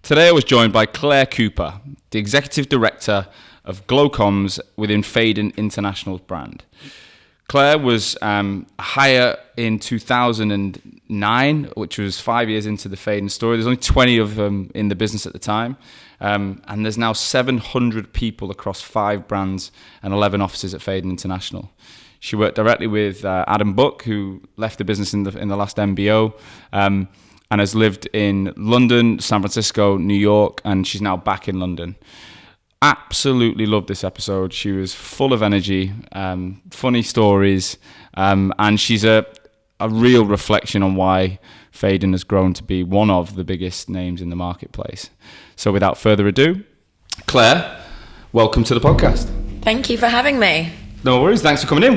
Today I was joined by Clare Cooper, the Executive Director of Glocomms within Faden International brand. Clare was a hire in 2009, which was 5 years into the Faden story. There's only 20 of them in the business at the time. And there's now 700 people across 5 brands and 11 offices at Faden International. She worked directly with Adam Buck, who left the business in the last MBO, and has lived in London, San Francisco, New York, and she's now back in London. Absolutely loved this episode. She was full of energy, funny stories, and she's a real reflection on why Faden has grown to be one of the biggest names in the marketplace. So without further ado, Clare, welcome to the podcast. Thank you for having me. No worries, thanks for coming in.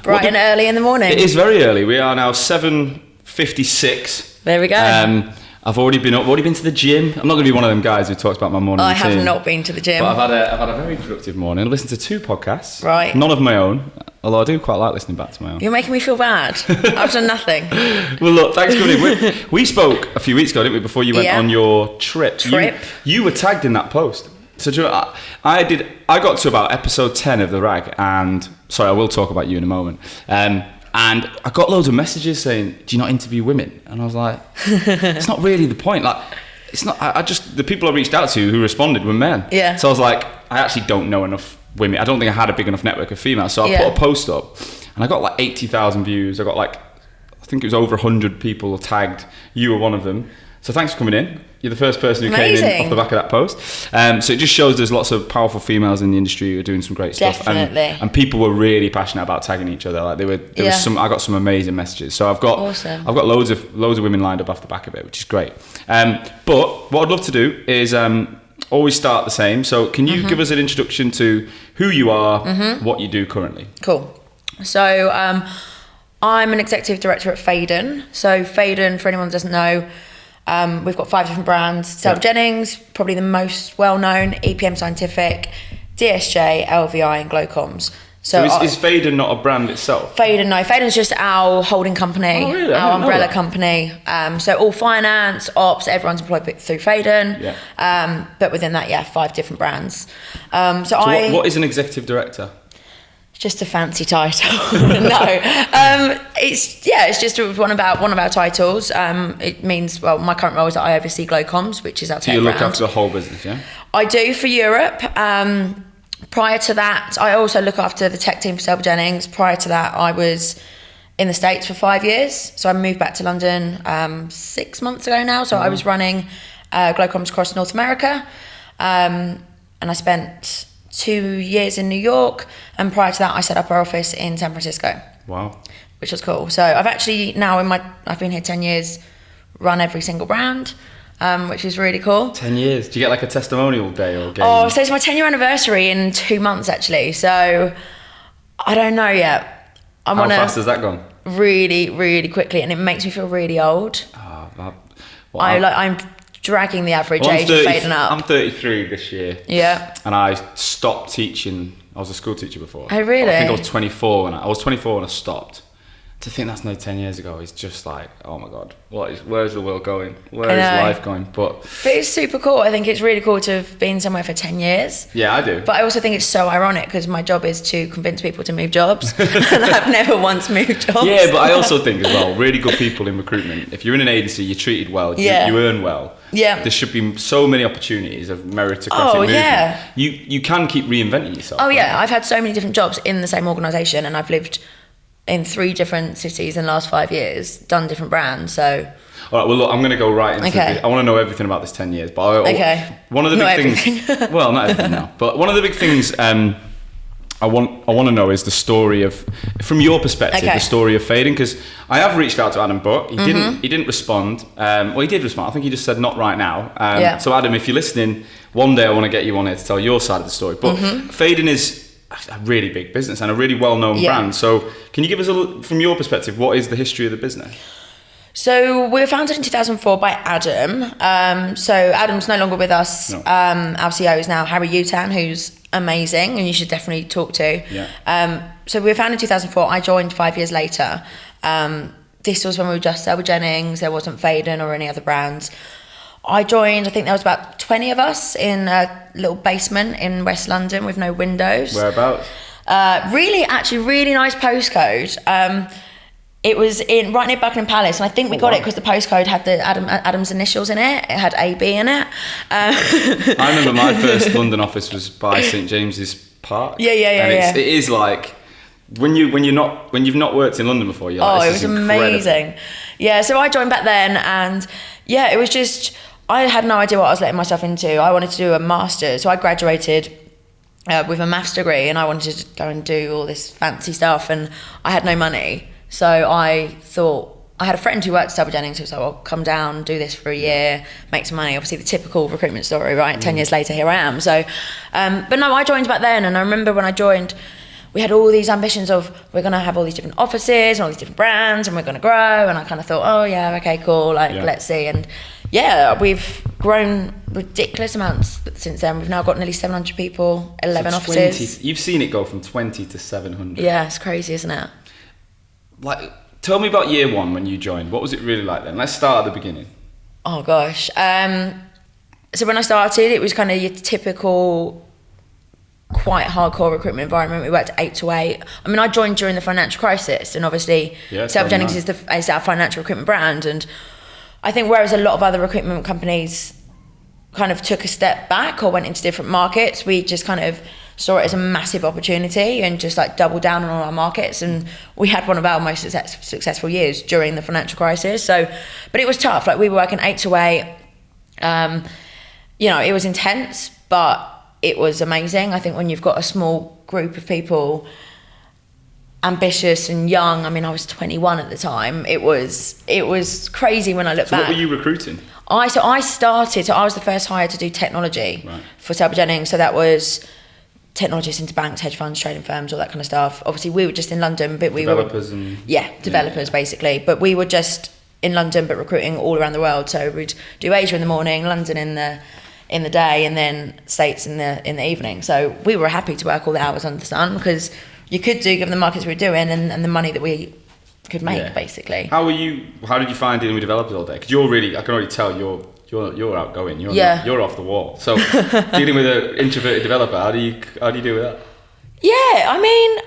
Bright and early in the morning. It is very early. We are now 7:56. There we go. I've already been to the gym. I'm not going to be one of them guys who talks about my morning routine. I have not been to the gym. But I've had a very productive morning. I listened to 2 podcasts. Right. None of my own, although I do quite like listening back to my own. You're making me feel bad. I've done nothing. Well, look, thanks for coming in. We spoke a few weeks ago, didn't we, before you went on your trip. You were tagged in that post. So do you know, I got to about episode 10 of The Rag, and sorry, I will talk about you in a moment. And I got loads of messages saying, "Do you not interview women?" And I was like, "It's not really the point. Like, it's not. I just the people I reached out to who responded were men. Yeah. So I was like, I actually don't know enough women. I don't think I had a big enough network of females. So I put a post up, and I got like 80,000 views. I got like, I think it was over 100 people tagged. You were one of them. So thanks for coming in. You're the first person who came in off the back of that post. So it just shows there's lots of powerful females in the industry who are doing some great stuff. Definitely. And people were really passionate about tagging each other. Like there was some. I got some amazing messages. So I've got loads of women lined up off the back of it, which is great. But what I'd love to do is always start the same. So can you give us an introduction to who you are, what you do currently? Cool. So I'm an executive director at Faden. So Faden, for anyone who doesn't know, we've got 5 different brands. Self Jennings, probably the most well-known, EPM Scientific, DSJ, LVI and Glocomms. So is Faden not a brand itself? Faden's just our holding company, our umbrella company. So all finance, ops, everyone's employed through Faden. Yeah. But within that, 5 different brands. What is an executive director? Just a fancy title. No, it's just one of our titles. It means, well, my current role is that I oversee Glocomms, which is our tech brand. So you look after the whole business, yeah? I do for Europe. Prior to that, I also look after the tech team for Self Jennings. Prior to that, I was in the States for 5 years. So I moved back to London 6 months ago now. So I was running Glocomms across North America, and I spent 2 years in New York, and prior to that I set up our office in San Francisco. Wow. Which was cool. So I've actually now I've been here 10 years, run every single brand, which is really cool. 10 years. Do you get like a testimonial day or game? Oh, so it's my 10-year anniversary in 2 months actually. So I don't know yet. How fast has that gone? Really, really quickly, and it makes me feel really old. I'm dragging the average age of Faden up. I'm 33 this year. Yeah. And I stopped teaching. I was a school teacher before. Oh, really? I think I was 24 when I stopped. To think that's now 10 years ago is just like, oh my God, where's the world going? Where is life going? But it's super cool. I think it's really cool to have been somewhere for 10 years. Yeah, I do. But I also think it's so ironic because my job is to convince people to move jobs and I've never once moved jobs. Yeah, but I also think as well, really good people in recruitment, if you're in an agency, you're treated well, you earn well. Yeah. There should be so many opportunities of meritocratic movement. Yeah. You can keep reinventing yourself. Oh, yeah. I've had so many different jobs in the same organisation, and I've lived in 3 different cities in the last 5 years, done different brands, so... All right, well, look, I'm going to go right into this. I want to know everything about this 10 years, but one of the big things... Well, not everything now, but one of the big things I want to know is the story of, from your perspective, the story of Faden, because I have reached out to Adam Buck. He didn't respond. Well, he did respond. I think he just said not right now. So Adam, if you're listening, one day I want to get you on here to tell your side of the story. But Faden is a really big business and a really well-known brand. So can you give us from your perspective, what is the history of the business? So we were founded in 2004 by Adam. So Adam's no longer with us. No. Our CEO is now Harry Utan, who's amazing and you should definitely talk to. Yeah. So we were founded in 2004. I joined 5 years later. This was when we were just Self Jennings. There wasn't Faden or any other brands. I joined, I think there was about 20 of us in a little basement in West London with no windows. Whereabouts? Really nice postcode. It was right near Buckingham Palace, and I think we got it because the postcode had the Adam's initials in it. It had AB in it. I remember my first London office was by St James's Park. Yeah. And it is like when you've not worked in London before, you're like, it was amazing. Yeah, so I joined back then, and it was just, I had no idea what I was letting myself into. I wanted to do a master's, so I graduated with a maths degree, and I wanted to go and do all this fancy stuff, and I had no money. So I thought, I had a friend who worked at Selby Jennings who was like, well, come down, do this for a year, make some money. Obviously the typical recruitment story, right? 10 years later, here I am. So, but no, I joined back then, and I remember when I joined, we had all these ambitions of, we're going to have all these different offices and all these different brands, and we're going to grow. And I kind of thought, oh yeah, okay, cool, let's see. And we've grown ridiculous amounts since then. We've now got nearly 700 people, 11 offices. You've seen it go from 20 to 700. Yeah, it's crazy, isn't it? Like, tell me about year one when you joined. What was it really like then? Let's start at the beginning. Oh gosh. So when I started, it was kind of your typical, quite hardcore recruitment environment. We worked 8 to 8. I mean, I joined during the financial crisis, and obviously Selby Jennings is our financial recruitment brand. And I think whereas a lot of other recruitment companies kind of took a step back or went into different markets, we just kind of saw it as a massive opportunity and just like doubled down on all our markets. And we had one of our most successful years during the financial crisis. So, but it was tough. Like, we were working 8 to 8. It was intense, but it was amazing. I think when you've got a small group of people, ambitious and young, I mean, I was 21 at the time. It was crazy when I look back. What were you recruiting? I was the first hire to do technology for Selby Jennings. So that was technologists into banks, hedge funds, trading firms, all that kind of stuff. Obviously, we were just in London, but developers basically. But we were just in London, but recruiting all around the world. So we'd do Asia in the morning, London in the day, and then States in the evening. So we were happy to work all the hours under the sun because you could do, given the markets we were doing and the money that we could make, basically. How did you find dealing with developers all day? Because I can already tell you're outgoing. You're off the wall. So dealing with an introverted developer, how do you deal with that? Yeah, I mean,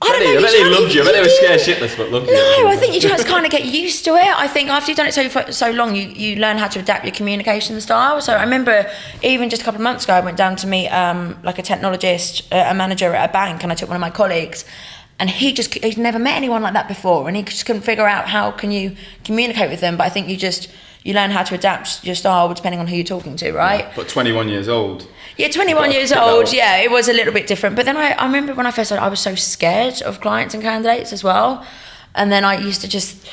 I don't know. I bet they loved you. I bet they were scared shitless, but loved you. No, I think you just kind of get used to it. I think after you've done it so long, you learn how to adapt your communication style. So I remember even just a couple of months ago, I went down to meet like a technologist, a manager at a bank, and I took one of my colleagues. And he'd never met anyone like that before, and he just couldn't figure out how can you communicate with them. But I think you learn how to adapt your style depending on who you're talking to, right? Yeah, but 21 years old. Yeah, 21 years old, yeah, it was a little bit different. But then I remember when I first started, I was so scared of clients and candidates as well. And then I used to just,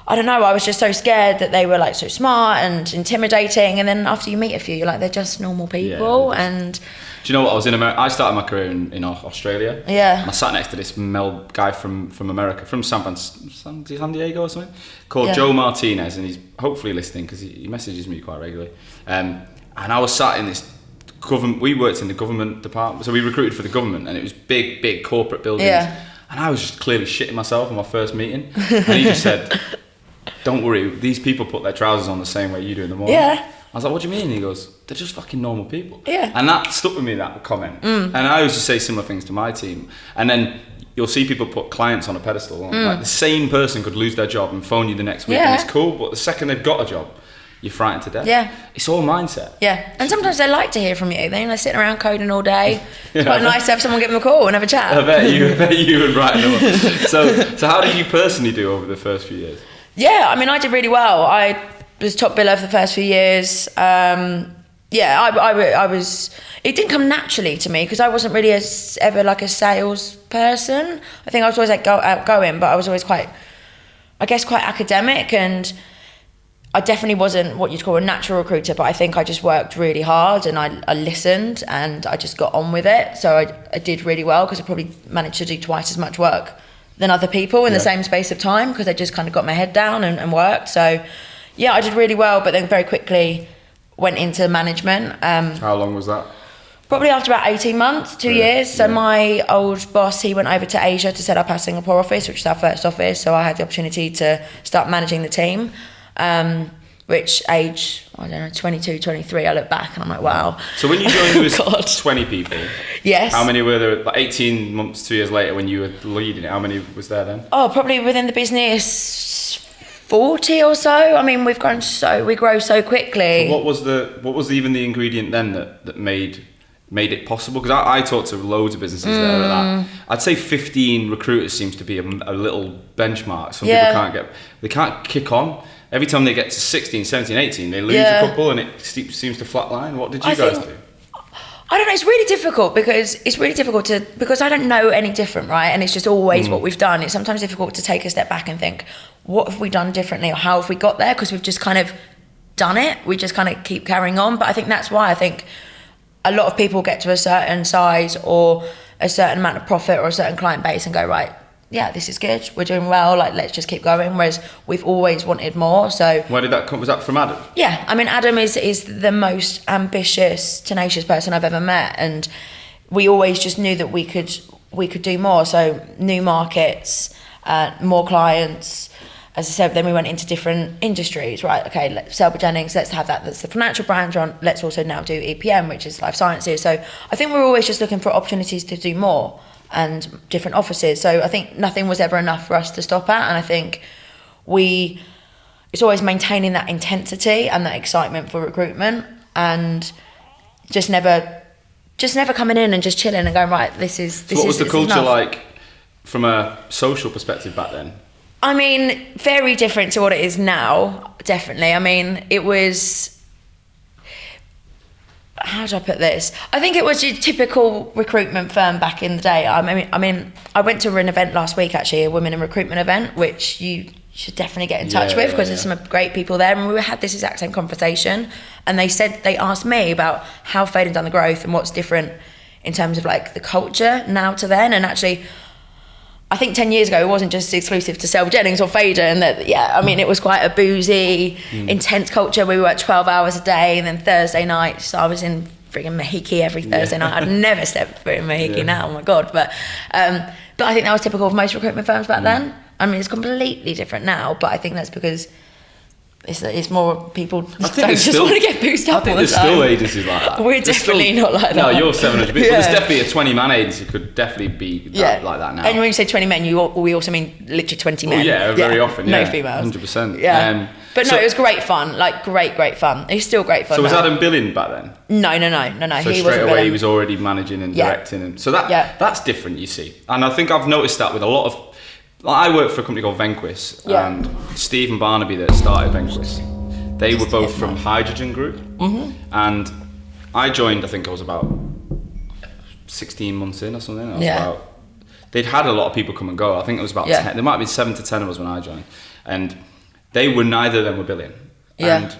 I don't know, I was just so scared that they were like so smart and intimidating. And then after you meet a few, you're like, they're just normal people. Yeah. And do you know what? I was in America. I started my career in Australia. Yeah. And I sat next to this guy from America, from San Diego or something, called Joe Martinez, and he's hopefully listening because he messages me quite regularly. And I was sat in this government. We worked in the government department, so we recruited for the government, and it was big corporate buildings. Yeah. And I was just clearly shitting myself in my first meeting, and he just said, "Don't worry, these people put their trousers on the same way you do in the morning." Yeah. I was like, what do you mean? He goes, they're just fucking normal people. Yeah. And that stuck with me, that comment. And I always just say similar things to my team. And then you'll see people put clients on a pedestal. Like the same person could lose their job and phone you the next week, and it's cool, but the second they've got a job, you're frightened to death. Yeah. It's all mindset. Yeah. And sometimes they like to hear from you. They're sitting around coding all day. It's quite nice to have someone give them a call and have a chat. I bet you would write them up. So how did you personally do over the first few years? Yeah, I mean, I did really well. I was top biller for the first few years. I was. It didn't come naturally to me because I wasn't really ever like a sales person. I think I was always like outgoing, but I was always quite academic, and I definitely wasn't what you'd call a natural recruiter. But I think I just worked really hard, and I listened, and I just got on with it. So I did really well because I probably managed to do twice as much work than other people in the same space of time because I just kind of got my head down and worked. So. Yeah, I did really well, but then very quickly went into management. How long was that? Probably after about 18 months, 2 years. So my old boss, he went over to Asia to set up our Singapore office, which is our first office. So I had the opportunity to start managing the team, which age, I don't know, 22, 23, I look back and I'm like, wow. So when you joined, there was God. 20 people. Yes. How many were there, like 18 months, 2 years later when you were leading it? How many was there then? Oh, probably within the business, 40 or so. I mean, we grow so quickly. So what was even the ingredient then that made it possible? Because I talked to loads of businesses there at that. I'd say 15 recruiters seems to be a little benchmark. Some people can't kick on. Every time they get to 16, 17, 18, they lose a couple and it seems to flatline. What did you guys do? I don't know, it's really difficult because I don't know any different, right? And it's just always what we've done. It's sometimes difficult to take a step back and think, what have we done differently or how have we got there? Because we've just kind of done it. We just kind of keep carrying on. But I think that's why I think a lot of people get to a certain size or a certain amount of profit or a certain client base and go, right, yeah, this is good, we're doing well, like let's just keep going, whereas we've always wanted more. So where did that come? Was that from Adam? Yeah, I mean, Adam is the most ambitious, tenacious person I've ever met, and we always just knew that we could do more. So new markets, more clients. As I said, then we went into different industries, right? Okay, Selby Jennings, let's have that. That's the financial branch. Let's also now do EPM, which is life sciences. So I think we're always just looking for opportunities to do more and different offices. So I think nothing was ever enough for us to stop at. And I think it's always maintaining that intensity and that excitement for recruitment and just never coming in and just chilling and going, right, this is what was the culture like from a social perspective back then? I mean, very different to what it is now, definitely. I mean, it was, how do I put this? I think it was your typical recruitment firm back in the day. I mean, I went to an event last week, actually, a women in recruitment event, which you should definitely get in touch with because there's some great people there. And we had this exact same conversation. And they asked me about how Faden done the growth and what's different in terms of like the culture now to then. And actually, I think 10 years ago, it wasn't just exclusive to Selby Jennings or Faden. I mean, it was quite a boozy, intense culture. We worked 12 hours a day, and then Thursday nights, I was in frigging Mahiki every Thursday night. I'd never stepped foot in Mahiki now, oh my God. But I think that was typical of most recruitment firms back then. I mean, it's completely different now, but I think that's because it's more people don't just want to get boosted up all the time. There's still agencies like that. We're definitely not like that. No, you're 700 people. There's definitely a 20-man agency could definitely be like that now. And when you say 20 men, we also mean literally 20 men. Very often, no females. 100%. Yeah. But no, it was great fun, like great fun. It's still great fun. So was Adam billing back then? No. So he straight away he was already managing and directing. And so that's different, you see. And I think I've noticed that with a lot of, I work for a company called Venquis, and Steve and Barnaby that started Venquis, they were both from Hydrogen Group, and I joined, I think I was about 16 months in or something. They'd had a lot of people come and go. I think it was about 10, there might have been 7 to 10 of us when I joined, and neither of them were billing. And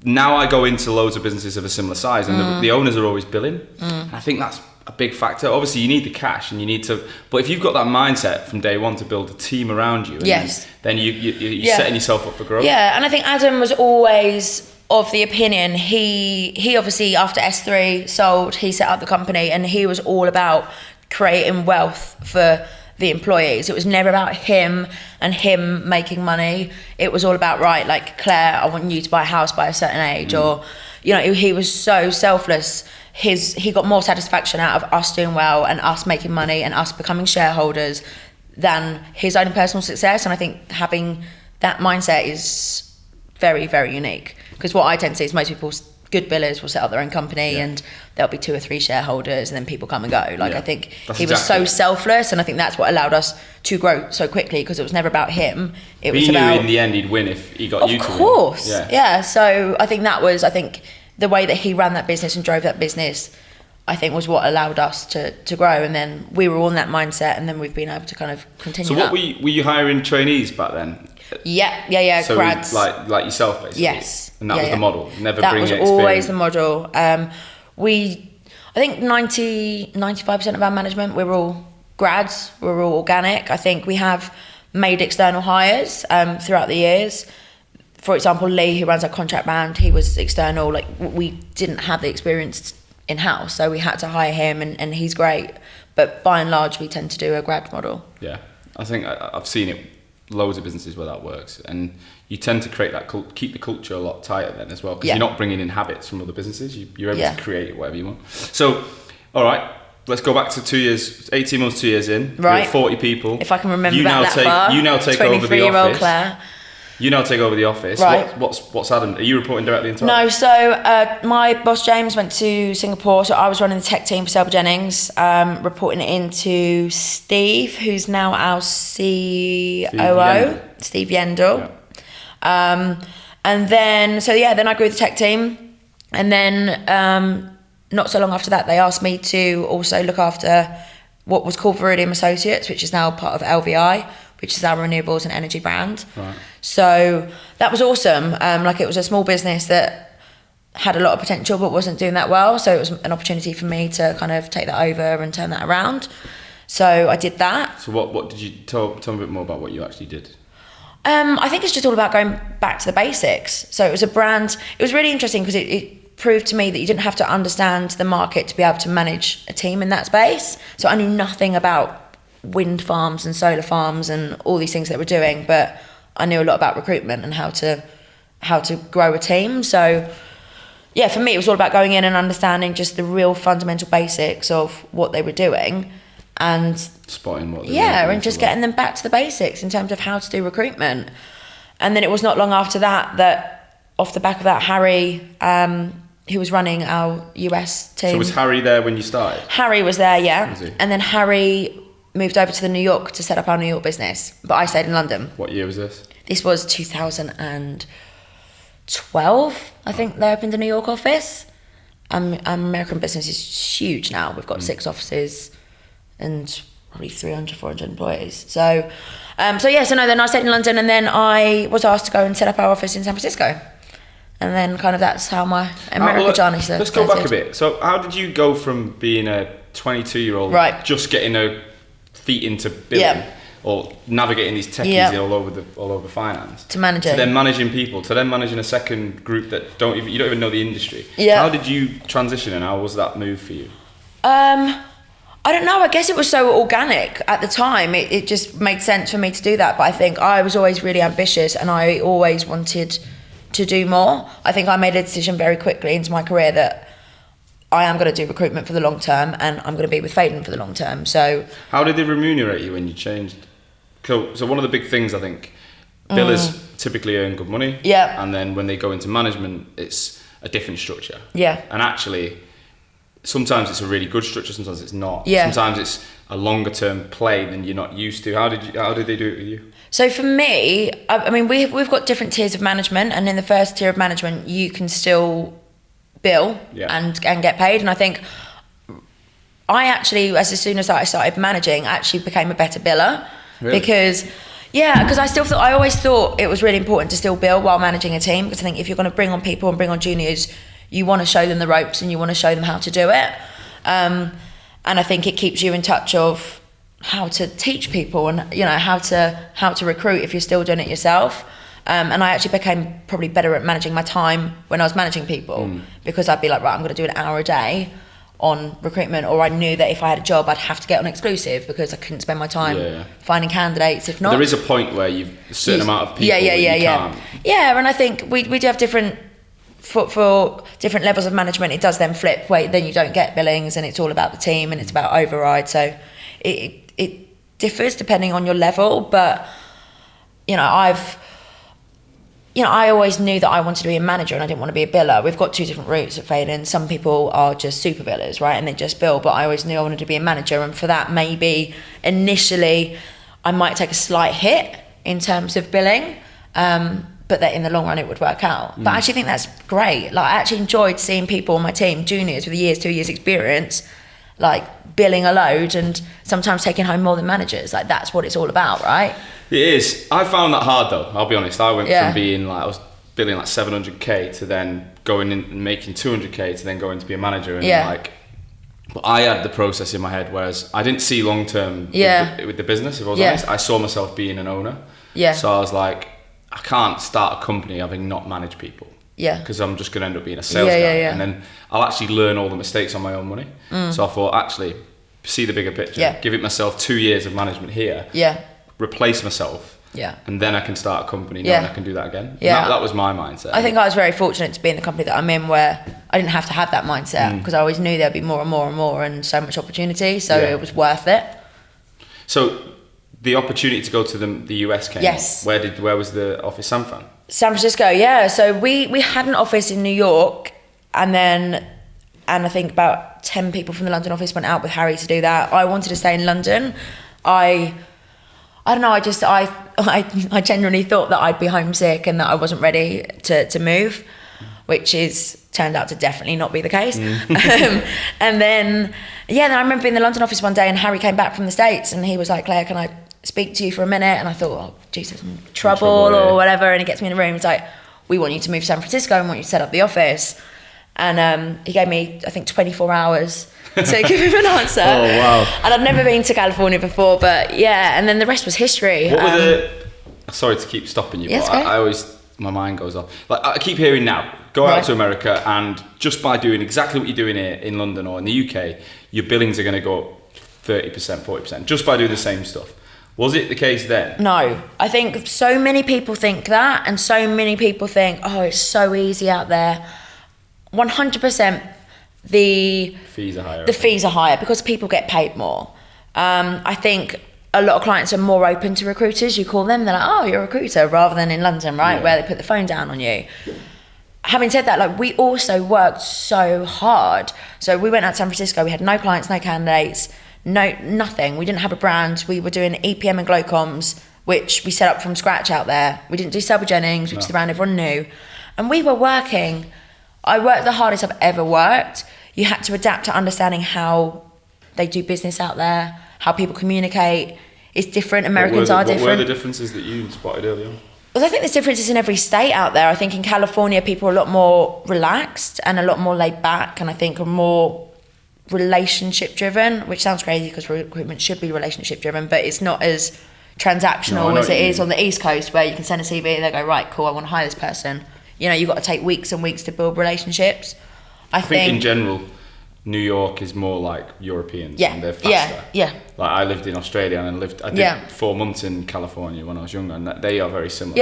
now I go into loads of businesses of a similar size, and the owners are always billing. I think that's a big factor. Obviously you need the cash and you need to, but if you've got that mindset from day one to build a team around you, then you're setting yourself up for growth. Yeah, and I think Adam was always of the opinion, he obviously after S3 sold, he set up the company and he was all about creating wealth for the employees. It was never about him and him making money. It was all about, right, like, Clare, I want you to buy a house by a certain age, or, you know, he was so selfless. He got more satisfaction out of us doing well and us making money and us becoming shareholders than his own personal success. And I think having that mindset is very, very unique, because what I tend to see is most people, good billers, will set up their own company and there'll be 2 or 3 shareholders and then people come and go. Like, I think he was so selfless, and I think that's what allowed us to grow so quickly, because it was never about him. It was about, knew in the end he'd win if he got you to win. Of course, yeah. So I think the way that he ran that business and drove that business, I think, was what allowed us to grow. And then we were all in that mindset, and then we've been able to kind of continue. So what were you hiring trainees back then? Yeah, so grads. Like yourself, basically? Yes. And that was the model? Never that bring was experience. Always the model. I think 95% of our management, we're all grads, we're all organic. I think we have made external hires throughout the years. For example, Lee, who runs our contract band, he was external. Like, we didn't have the experience in-house, so we had to hire him, and he's great. But by and large, we tend to do a grad model. Yeah, I think I've seen it loads of businesses where that works, and you tend to create that keep the culture a lot tighter then as well, because you're not bringing in habits from other businesses. You're able to create whatever you want. So, all right, let's go back to 2 years, 18 months, 2 years in. Right, you're 40 people. If I can remember that far. You now take over the office. Clare. You now take over the office. Right. What's happened? Are you reporting directly into? No. So my boss James went to Singapore, so I was running the tech team for Selby Jennings, reporting into Steve, who's now our COO, Steve Yendall. Yeah. And then then I grew the tech team, and then not so long after that, they asked me to also look after what was called Viridium Associates, which is now part of LVI, which is our renewables and energy brand. Right. So that was awesome. Like, it was a small business that had a lot of potential but wasn't doing that well. So it was an opportunity for me to kind of take that over and turn that around. So I did that. So what did you tell me a bit more about what you actually did? I think it's just all about going back to the basics. So it was a brand. It was really interesting because it proved to me that you didn't have to understand the market to be able to manage a team in that space. So I knew nothing about wind farms and solar farms and all these things that we're doing, but I knew a lot about recruitment and how to grow a team. So yeah, for me it was all about going in and understanding just the real fundamental basics of what they were doing and spotting what and just getting them back to the basics in terms of how to do recruitment. And then it was not long after that off the back of that, Harry, who was running our US team. So was Harry there when you started? Harry was there, yeah. Was he? And then Harry moved over to New York to set up our New York business, but I stayed in London. What year was this? This was 2012, I think they opened a New York office. American business is huge now. We've got 6 offices and probably 300, 400 employees. So then I stayed in London, and then I was asked to go and set up our office in San Francisco. And then kind of that's how my American journey started. Let's go back a bit. So how did you go from being a 22-year-old, just getting a feet into billing or navigating these techies all over finance, to then managing people, to then managing a second group that you don't even know the industry? How did you transition, and how was that move for you? I don't know, I guess it was so organic at the time. It just made sense for me to do that. But I think I was always really ambitious, and I always wanted to do more. I think I made a decision very quickly into my career that I am going to do recruitment for the long term, and I'm going to be with Faden for the long term. So how did they remunerate you when you changed? Cool. So one of the big things, I think, billers typically earn good money. Yeah. And then when they go into management, it's a different structure. Yeah. And actually, sometimes it's a really good structure, sometimes it's not. Yeah. Sometimes it's a longer term play than you're not used to. How did they do it with you? So for me, I mean, we've got different tiers of management, and in the first tier of management, you can still bill and get paid. And I think I actually, as soon as I started managing, actually became a better biller. Really? Because I always thought it was really important to still bill while managing a team, because I think if you're going to bring on people and bring on juniors, you want to show them the ropes and you want to show them how to do it. And I think it keeps you in touch of how to teach people and how to recruit if you're still doing it yourself. And I actually became probably better at managing my time when I was managing people, because I'd be like, right, I'm going to do an hour a day on recruitment, or I knew that if I had a job, I'd have to get on exclusive because I couldn't spend my time finding candidates. If not, there is a point where you've a certain amount of people. Yeah, and I think we do have different for different levels of management. It does then flip where then you don't get billings, and it's all about the team and it's about override. So it differs depending on your level, but I always knew that I wanted to be a manager and I didn't want to be a biller. We've got 2 different routes at Faden. Some people are just super billers, right? And they just bill, but I always knew I wanted to be a manager. And for that, maybe initially I might take a slight hit in terms of billing, but that in the long run it would work out. But I actually think that's great. Like, I actually enjoyed seeing people on my team, juniors with 2 years experience, like billing a load and sometimes taking home more than managers. Like, that's what it's all about, right? It is. I found that hard though, I'll be honest. I went from being like, I was billing like 700k to then going in and making 200k to then going to be a manager. And but I had the process in my head, whereas I didn't see long term with the business, if I was honest. I saw myself being an owner. So I was like, I can't start a company having not managed people. Because I'm just going to end up being a sales guy. And then I'll actually learn all the mistakes on my own money. So I thought, actually, see the bigger picture. Give it myself 2 years of management here. Replace myself. Yeah. And then I can start a company Yeah. knowing I can do that again. Yeah. That was my mindset. I think I was very fortunate to be in the company that I'm in where I didn't have to have that mindset because I always knew there'd be more and more and more and so much opportunity. So it was worth it. So the opportunity to go to the US came. Yes. Where was the office? San Fran? San Francisco, yeah. So we had an office in New York and I think about 10 people from the London office went out with Harry to do that. I wanted to stay in London. I don't know, I genuinely thought that I'd be homesick and that I wasn't ready to move, which turned out to definitely not be the case. And then I remember being in the London office one day and Harry came back from the States and he was like, Claire, can I speak to you for a minute? And I thought, oh, Jesus, I'm in trouble or whatever. And he gets me in the room. He's like, we want you to move to San Francisco and want you to set up the office. And he gave me, I think, 24 hours to give him an answer. Oh, wow. And I'd never been to California before, but yeah, and then the rest was history. What were sorry to keep stopping you, Yes, but I always, my mind goes off. Like, I keep hearing now, go out to America and just by doing exactly what you're doing here in London or in the UK, your billings are going to go up 30%, 40%, just by doing the same stuff. Was it the case then? No, I think so many people think that, and so many people think, oh, it's so easy out there. 100% the fees are higher. The fees are higher because people get paid more. I think a lot of clients are more open to recruiters. You call them, they're like, oh, you're a recruiter, rather than in London, right, where they put the phone down on you. Having said that, like, we also worked so hard. So we went out to San Francisco, we had no clients, no candidates, nothing. We didn't have a brand. We were doing EPM and Glocomms, which we set up from scratch out there. We didn't do Selby Jennings, which is the brand everyone knew. And we were working. I worked the hardest I've ever worked. You had to adapt to understanding how they do business out there, how people communicate. It's different. Americans are different. What were the differences that you spotted early on? Well, I think there's differences in every state out there. I think in California, people are a lot more relaxed and a lot more laid back, and I think are more relationship driven, which sounds crazy because recruitment should be relationship driven, but it's not as transactional as it is on the East Coast, where you can send a CV and they go, right, cool, I want to hire this person. You know, you've got to take weeks and weeks to build relationships. I think in general, New York is more like Europeans and they're faster. Yeah. Like I lived in Australia and I did 4 months in California when I was younger, and they are very similar.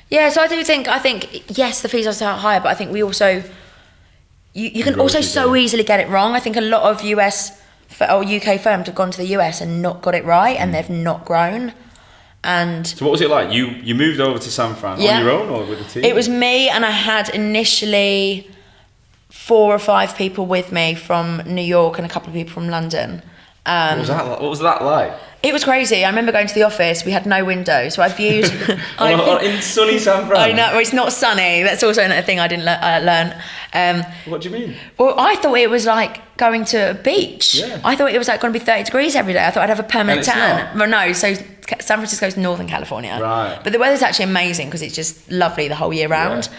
Yeah, so I think yes, the fees are higher, but I think we also you can also so easily get it wrong. I think a lot of US or UK firms have gone to the US and not got it right, and they've not grown. And so what was it like? You moved over to San Fran on your own or with a team? It was me, and I had initially 4 or 5 people with me from New York and a couple of people from London. What was that like? It was crazy. I remember going to the office. We had no windows, so I viewed. In sunny San Fran. I know, well, it's not sunny. That's also another thing I didn't learn. What do you mean? Well, I thought it was like going to a beach. Yeah. I thought it was like going to be 30 degrees every day. I thought I'd have a permanent tan. Not. Well, no. So San Francisco is Northern California. Right. But the weather's actually amazing because it's just lovely the whole year round.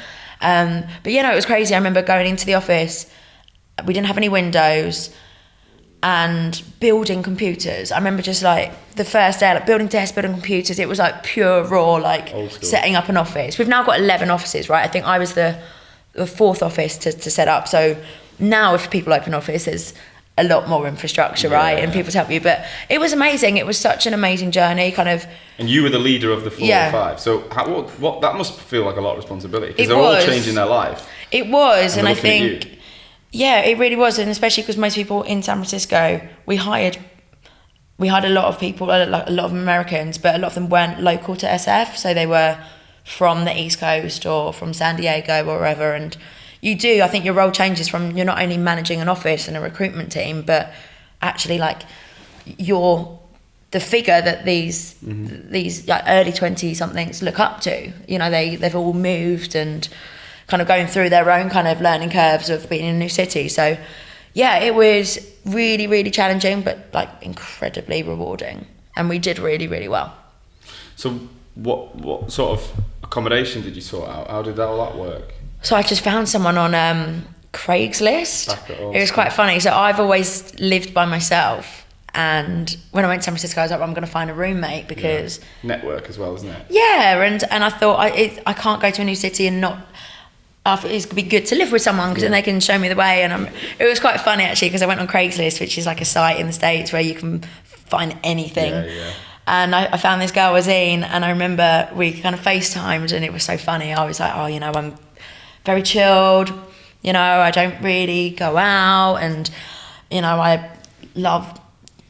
Yeah. But it was crazy. I remember going into the office. We didn't have any windows. And building computers. I remember just like the first day, like building desks, building computers. It was like pure raw, like setting up an office. We've now got 11 offices, right? I think I was the 4th office to set up. So now if people open an office, there's a lot more infrastructure, right? And people to help you. But it was amazing. It was such an amazing journey, kind of. And you were the leader of the 4 or 5. So what that must feel like a lot of responsibility because they're all changing their life. It was, and I think. Yeah, it really was, and especially because most people in San Francisco, we hired a lot of people, a lot of Americans, but a lot of them weren't local to SF, so they were from the East Coast or from San Diego or wherever. And I think your role changes from you're not only managing an office and a recruitment team, but actually like you're the figure that these like early 20-somethings look up to. You know, they've all moved and kind of going through their own kind of learning curves of being in a new city. So yeah, it was really, really challenging, but like incredibly rewarding. And we did really, really well. So what sort of accommodation did you sort out? How did all that work? So I just found someone on Craigslist. It was quite funny. So I've always lived by myself. And when I went to San Francisco, I was like, I'm going to find a roommate because... Network as well, isn't it? Yeah, and I thought I can't go to a new city and not... it's going to be good to live with someone because then they can show me the way. And it was quite funny actually because I went on Craigslist, which is like a site in the States where you can find anything. And I found this girl, Azine, and I remember we kind of FaceTimed, and it was so funny. I was like, oh, you know, I'm very chilled, you know, I don't really go out, and, you know, I love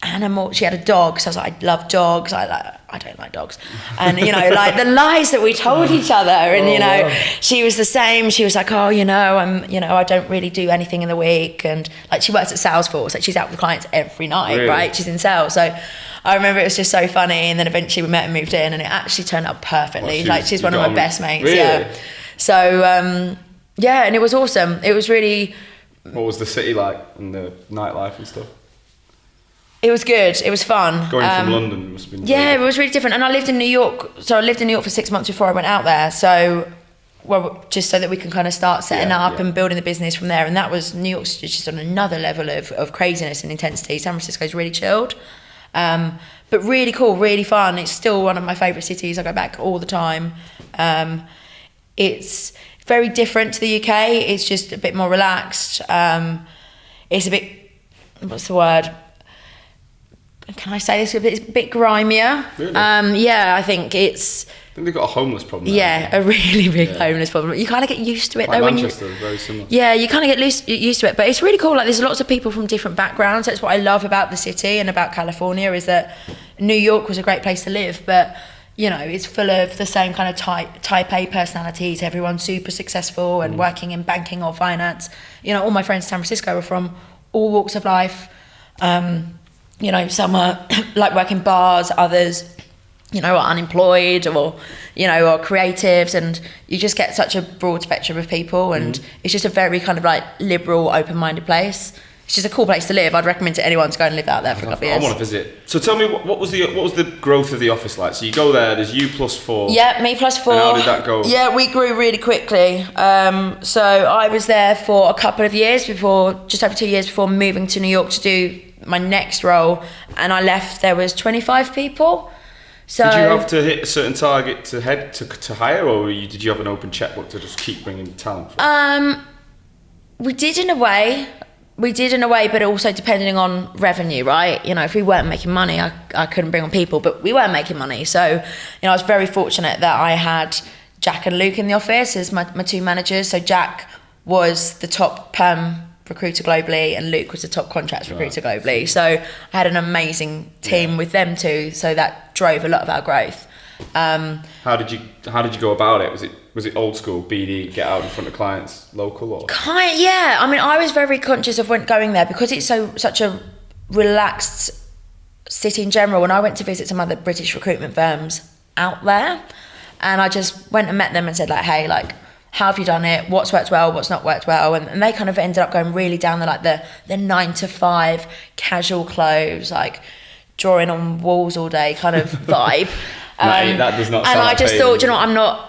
animals. She had a dog, so I was like, I love dogs. I don't like dogs. And, you know, like the lies that we told each other, and, you know, she was the same. She was like, oh, you know, I don't really do anything in the week. And like, she works at Salesforce, like she's out with clients every night, really? Right? She's in sales. So I remember it was just so funny. And then eventually we met and moved in, and it actually turned out perfectly. Well, she's one of my best mates. Really? Yeah. So, yeah, and it was awesome. It was really... What was the city like, and the nightlife and stuff? It was good. It was fun. Going from London must have been... Yeah, it was really different. And I lived in New York. So I lived in New York for 6 months before I went out there. So, well, just so that we can kind of start setting up and building the business from there. And that was, New York's just on another level of craziness and intensity. San Francisco's really chilled. But really cool, really fun. It's still one of my favourite cities. I go back all the time. It's very different to the UK. It's just a bit more relaxed. It's a bit, what's the word? Can I say this? It's a bit grimier. Really? Yeah, I think it's... I think they've got a homeless problem there. Yeah, a really big homeless problem. You kind of get used to it, like though. Manchester, very similar. Yeah, you kind of get used to it. But it's really cool. Like, there's lots of people from different backgrounds. That's what I love about the city and about California, is that New York was a great place to live, but, you know, it's full of the same kind of type A personalities. Everyone's super successful and working in banking or finance. You know, all my friends in San Francisco are from all walks of life. You know, some are like working bars, others, you know, are unemployed, or, you know, are creatives, and you just get such a broad spectrum of people, and it's just a very kind of like liberal, open-minded place. It's just a cool place to live. I'd recommend to anyone to go and live out there for a couple of years. I want to visit. So tell me, what was the growth of the office like? So you go there, there's you plus 4. Yeah, me plus 4. And how did that go? Yeah, we grew really quickly. So I was there for a couple of years before, just over 2 years before moving to New York to do my next role, and I left, there was 25 people. So did you have to hit a certain target to hire, or did you have an open checkbook to just keep bringing talent? We did in a way, but also depending on revenue, right? You know, if we weren't making money, I couldn't bring on people, but we were making money. So, you know, I was very fortunate that I had Jack and Luke in the office as my 2 managers. So Jack was the top perm recruiter globally, and Luke was the top contracts recruiter globally. So I had an amazing team with them too. So that drove a lot of our growth. How did you go about it? Was it old school BD, get out in front of clients, local, or? Yeah. I mean, I was very conscious of when going there, because it's such a relaxed city in general. When I went to visit some other British recruitment firms out there, and I just went and met them and said, like, hey, like, how have you done it? What's worked well? What's not worked well? And they kind of ended up going really down the 9 to 5 casual clothes, like drawing on walls all day kind of vibe. That does not sound. And I like just Faden. thought, you know,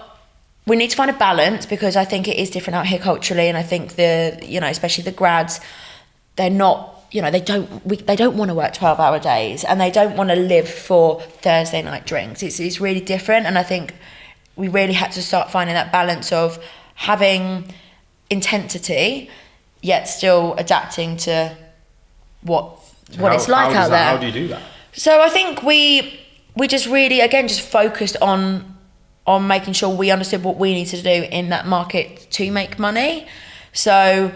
we need to find a balance, because I think it is different out here culturally, and I think especially the grads, they're not, you know, they don't want to work 12-hour days, and they don't want to live for Thursday night drinks. It's really different, and I think we really had to start finding that balance of having intensity, yet still adapting to what it's like out there. How do you do that? So I think we just really, again, just focused on making sure we understood what we needed to do in that market to make money. So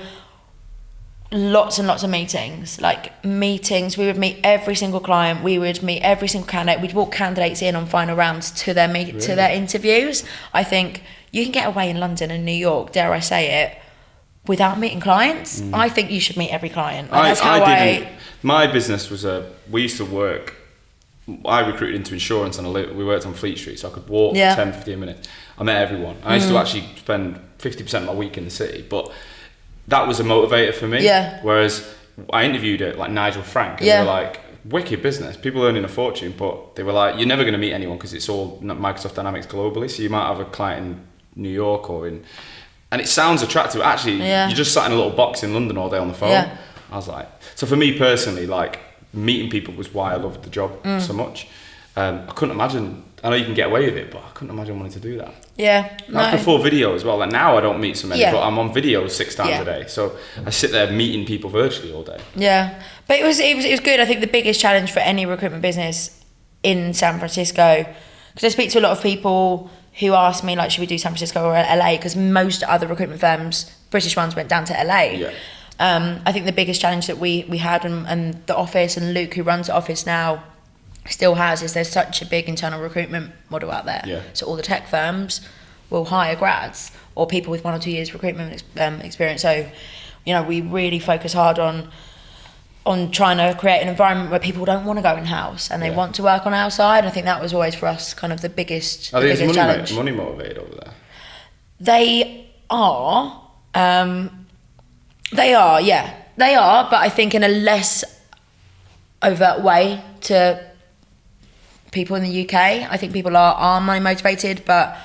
lots and lots of meetings. We would meet every single client, we would meet every single candidate, we'd walk candidates in on final rounds to their to their interviews. I think you can get away in London and New York, dare I say it, without meeting clients. I think you should meet every client. My business was we used to work, I recruited into insurance, and we worked on Fleet Street, so I could walk 10-15 minutes. I met everyone. I used to actually spend 50% of my week in the city, but that was a motivator for me. Yeah. Whereas I interviewed like Nigel Frank, and they were like, wicked business, people earning a fortune, but they were like, you're never going to meet anyone because it's all Microsoft Dynamics globally, so you might have a client in New York and it sounds attractive. Actually, you just sat in a little box in London all day on the phone. Yeah. I was like, so for me personally, like, meeting people was why I loved the job so much. I couldn't imagine, I know you can get away with it, but I couldn't imagine wanting to do that. Yeah. That's before video as well. Like, now I don't meet so many, but I'm on video 6 times a day. So I sit there meeting people virtually all day. Yeah. But it was good. I think the biggest challenge for any recruitment business in San Francisco, because I speak to a lot of people who ask me, like, should we do San Francisco or LA? Because most other recruitment firms, British ones, went down to LA. Yeah. I think the biggest challenge that we had, and the office, and Luke, who runs the office now, still has, is there's such a big internal recruitment model out there. Yeah. So all the tech firms will hire grads or people with 1 or 2 years recruitment experience. So, you know, we really focus hard on trying to create an environment where people don't want to go in-house and they want to work on our side. I think that was always for us kind of the biggest challenge. Money motivated over there? They are, yeah. They are, but I think in a less overt way to people in the UK. I think people are money motivated, but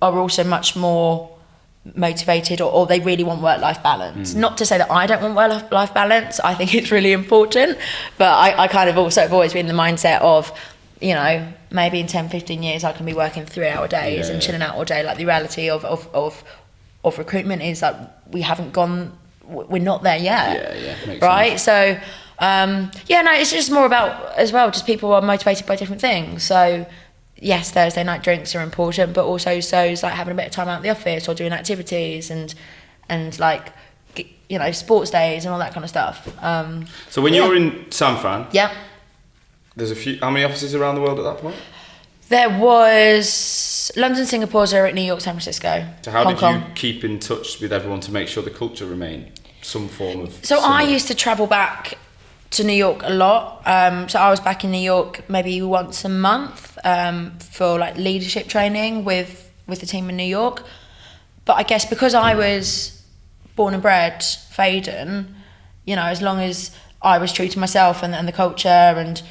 are also much more motivated, or they really want work-life balance. Not to say that I don't want work-life balance. I think it's really important, but I kind of also have always been in the mindset of, you know, maybe in 10, 15 years I can be working 3-hour days and chilling out all day. Like, the reality of recruitment is that we're not there yet. Makes right sense. So it's just more about, as well, just people are motivated by different things. So yes, Thursday night drinks are important, but also it's like having a bit of time out in the office or doing activities and like, you know, sports days and all that kind of stuff. So when you're in San Fran, there's how many offices around the world at that point? There was London, Singapore, Zurich, New York, San Francisco, So how Hong did Kong. you keep in touch with everyone to make sure the culture remained some form of... So I used to travel back to New York a lot. So I was back in New York maybe once a month for like leadership training with the team in New York. But I guess because I was born and bred Faden, you know, as long as I was true to myself and the culture, and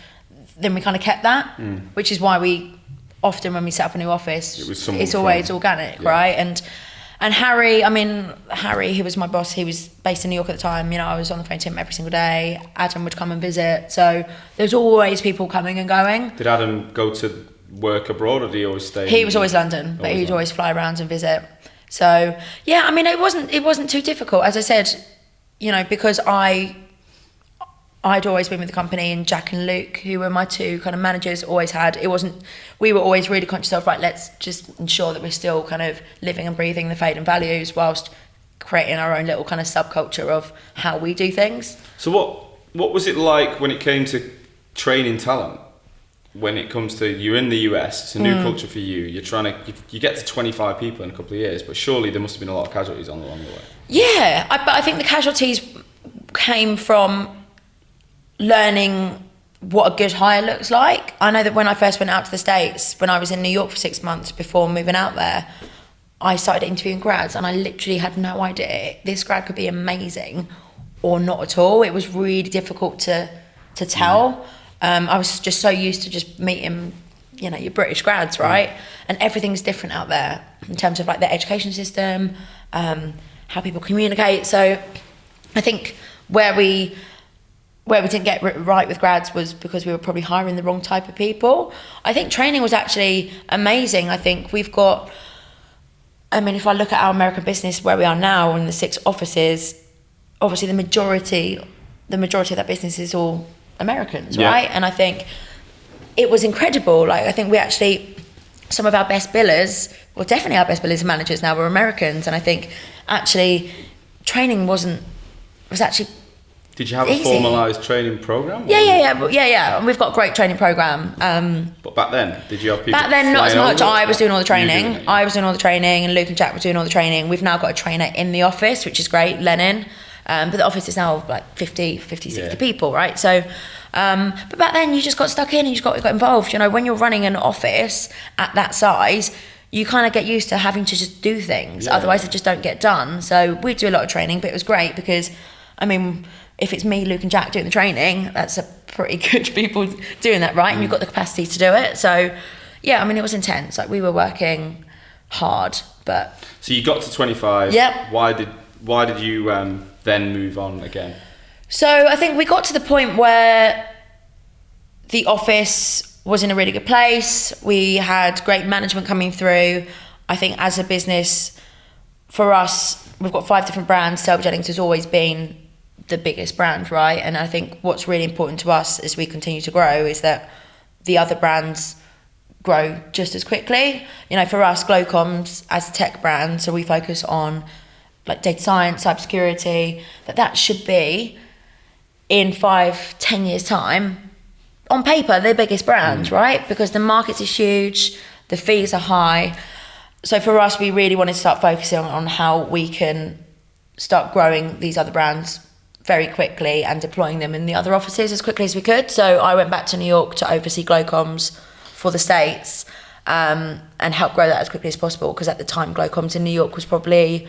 then we kind of kept that, which is why we often, when we set up a new office, it's always organic, right? And Harry, who was my boss, he was based in New York at the time. You know, I was on the phone to him every single day. Adam would come and visit. So there's always people coming and going. Did Adam go to work abroad, or did he always stay? He was always London, but he'd always fly around and visit. So yeah, I mean, it wasn't too difficult. As I said, you know, because I'd always been with the company, and Jack and Luke, who were my two kind of managers, always had. We were always really conscious of, right, let's just ensure that we're still kind of living and breathing the Faden values whilst creating our own little kind of subculture of how we do things. So what was it like when it came to training talent? When it comes to, you're in the US, it's a new culture for you. You're trying to, you get to 25 people in a couple of years, but surely there must have been a lot of casualties along the way. Yeah, but I think the casualties came from learning what a good hire looks like. I know that when I first went out to the States, when I was in New York for 6 months before moving out there, I started interviewing grads, and I literally had no idea this grad could be amazing or not at all. It was really difficult to tell. I was just so used to just meeting, you know, your British grads, right? And everything's different out there in terms of like the education system, how people communicate. So I think where we didn't get right with grads was because we were probably hiring the wrong type of people. I think training was actually amazing. I think we've got, I mean, if I look at our American business where we are now in the 6 offices, obviously the majority of that business is all Americans, right? And I think it was incredible. Like, I think we actually, some of our best billers, well, definitely our best billers and managers now were Americans. And I think actually training was actually Did you have easy. a formalised training programme? Yeah. And we've got a great training programme. But back then, did you have people? Back then, not as much. I was doing all the training. And Luke and Jack were doing all the training. We've now got a trainer in the office, which is great, Lennon. But the office is now like 60 people, right? So, but back then you just got stuck in and you got involved. You know, when you're running an office at that size, you kind of get used to having to just do things. Otherwise, they just don't get done. So we do a lot of training, but it was great because, I mean, if it's me, Luke and Jack doing the training, that's a pretty good people doing that, right? And you've got the capacity to do it. So, yeah, I mean, it was intense. Like, we were working hard, but... So you got to 25. Yep. Why did you then move on again? So I think we got to the point where the office was in a really good place. We had great management coming through. I think as a business, for us, we've got 5 different brands. Selby Jennings has always been the biggest brand, right? And I think what's really important to us as we continue to grow is that the other brands grow just as quickly. You know, for us, Glocomms as a tech brand, so we focus on like data science, cybersecurity, that should be in 5-10 years time, on paper, the biggest brand, right? Because the market is huge, the fees are high. So for us, we really wanted to start focusing on how we can start growing these other brands very quickly and deploying them in the other offices as quickly as we could. So I went back to New York to oversee Glocomms for the States, and help grow that as quickly as possible, because at the time Glocomms in New York was probably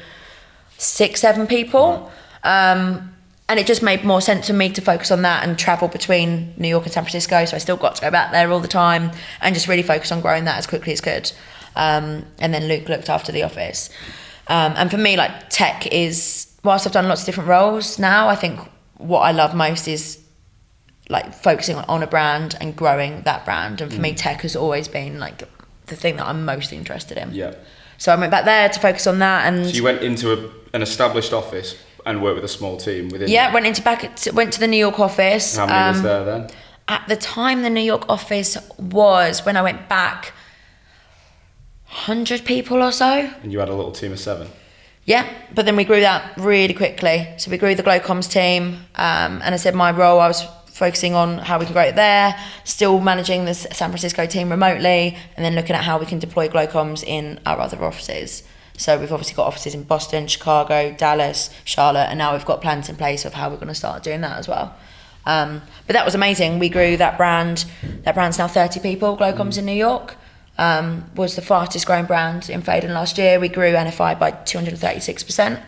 6-7 people. And it just made more sense for me to focus on that and travel between New York and San Francisco. So I still got to go back there all the time and just really focus on growing that as quickly as could. And then Luke looked after the office. And for me, like, tech is, whilst I've done lots of different roles now, I think what I love most is like focusing on a brand and growing that brand. And for me, tech has always been like the thing that I'm most interested in. Yeah. So I went back there to focus on that. And so you went into an established office and worked with a small team within. Yeah, went to the New York office. How many was there then? At the time, the New York office was, when I went back, 100 people or so. And you had a little team of 7. Yeah, but then we grew that really quickly. So we grew the Glocomms team, and I said my role, I was focusing on how we can grow it there, still managing the San Francisco team remotely, and then looking at how we can deploy Glocomms in our other offices. So we've obviously got offices in Boston, Chicago, Dallas, Charlotte, and now we've got plans in place of how we're going to start doing that as well. But that was amazing. We grew that brand. That brand's now 30 people. Glocomms in New York was the fastest growing brand in Faden last year. We grew NFI by 236%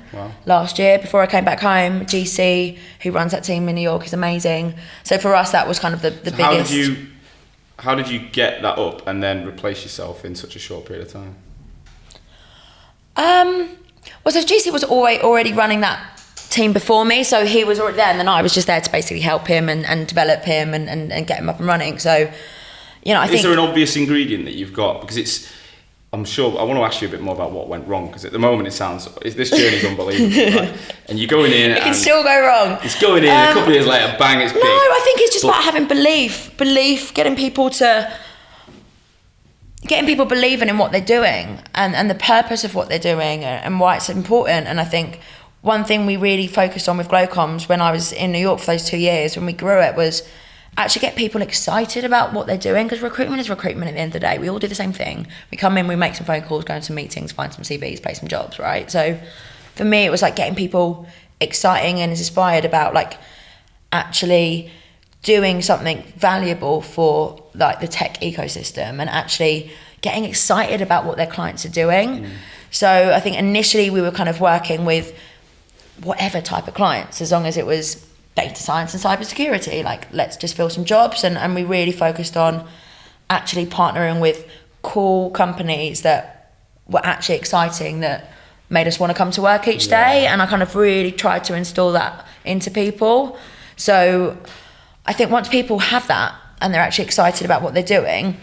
last year. Before I came back home, GC, who runs that team in New York, is amazing. So for us, that was kind of the biggest. How did you get that up and then replace yourself in such a short period of time? Well, so GC was already running that team before me, so he was already there, and then I was just there to basically help him and develop him and get him up and running. So, you know, I think... Is there an obvious ingredient that you've got? Because I'm sure, I want to ask you a bit more about what went wrong, because at the moment this journey's unbelievable, right? And you're going in, it can still go wrong. It's going in, a couple of years later, bang, it's big. No, I think it's just about having belief, getting people believing in what they're doing and the purpose of what they're doing and why it's important. And I think one thing we really focused on with Glocomms when I was in New York for those 2 years, when we grew it, was actually get people excited about what they're doing, because recruitment is recruitment at the end of the day. We all do the same thing. We come in, we make some phone calls, go into some meetings, find some CVs, play some jobs, right? So for me, it was like getting people exciting and inspired about like actually doing something valuable for like the tech ecosystem and actually getting excited about what their clients are doing. So I think initially we were kind of working with whatever type of clients, as long as it was data science and cybersecurity, like let's just fill some jobs. And we really focused on actually partnering with cool companies that were actually exciting, that made us want to come to work each day. And I kind of really tried to install that into people. So I think once people have that and they're actually excited about what they're doing,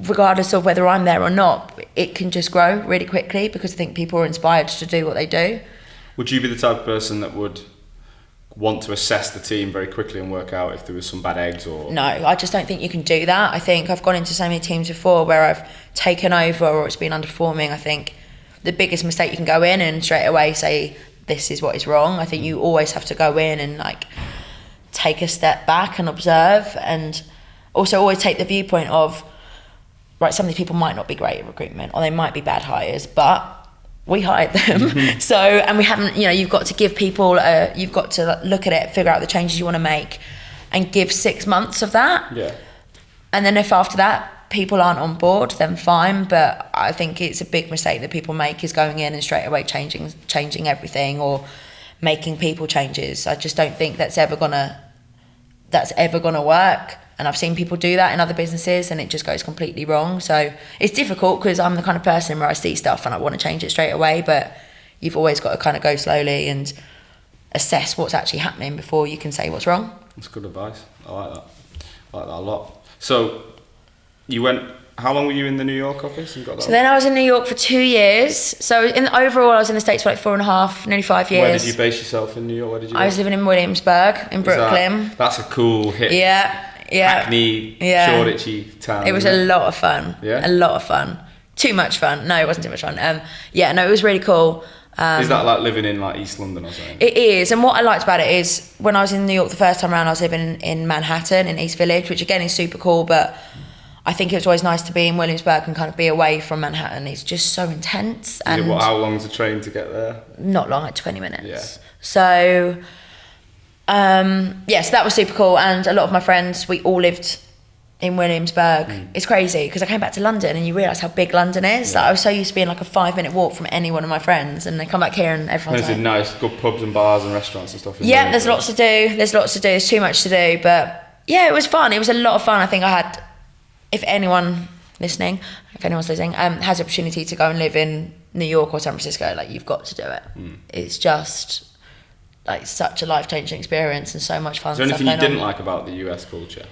regardless of whether I'm there or not, it can just grow really quickly, because I think people are inspired to do what they do. Would you be the type of person that would want to assess the team very quickly and work out if there was some bad eggs? Or no, I just don't think you can do that. I think I've gone into so many teams before where I've taken over or it's been underperforming. I think the biggest mistake, you can go in and straight away say this is what is wrong. I think you always have to go in and like take a step back and observe, and also always take the viewpoint of, right, some of these people might not be great at recruitment, or they might be bad hires, but we hired them. So, and we haven't, you know, you've got to give people, you've got to look at it, figure out the changes you want to make, and give 6 months of that. Yeah. And then if after that people aren't on board, then fine. But I think it's a big mistake that people make, is going in and straight away changing everything or making people changes. I just don't think that's ever gonna work. And I've seen people do that in other businesses and it just goes completely wrong. So it's difficult, because I'm the kind of person where I see stuff and I want to change it straight away, but you've always got to kind of go slowly and assess what's actually happening before you can say what's wrong. That's good advice. I like that. I like that a lot. So how long were you in the New York office? So then I was in New York for 2 years. So overall I was in the States for like 4.5, nearly 5 years. Where did you base yourself in New York? Where did you I was living in Williamsburg, in Brooklyn. That's a cool hit. Yeah. Hackney, Shoreditchy town. It was a lot of fun. Yeah? A lot of fun. Too much fun. No, it wasn't too much fun. It was really cool. Is that like living in like East London or something? It is, and what I liked about it is when I was in New York the first time around, I was living in Manhattan, in East Village, which again is super cool, but I think it was always nice to be in Williamsburg and kind of be away from Manhattan. It's just so intense. And how long's the train to get there? Not long, like 20 minutes. Yeah. So, so that was super cool, and a lot of my friends, we all lived in Williamsburg. It's crazy because I came back to London and you realise how big London is. Yeah. Like, I was so used to being like a 5-minute walk from any one of my friends, and they come back here and everyone's There's nice, good pubs and bars and restaurants and stuff. Yeah, there's lots to do. There's too much to do, but yeah, it was fun. It was a lot of fun. I think I had, if anyone's listening, has the opportunity to go and live in New York or San Francisco, like, you've got to do it. It's just like such a life-changing experience and so much fun. Is there anything you didn't like about the US culture?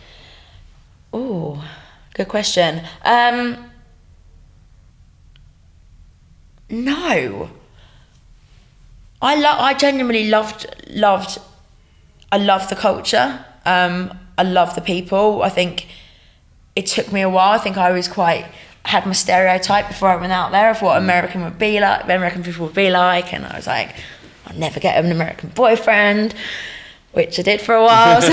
Oh, good question. No. I genuinely loved I love the culture. I love the people. I think it took me a while. I think I was had my stereotype before I went out there of what American people would be like, and I was like, I'll never get an American boyfriend, which I did for a while. So,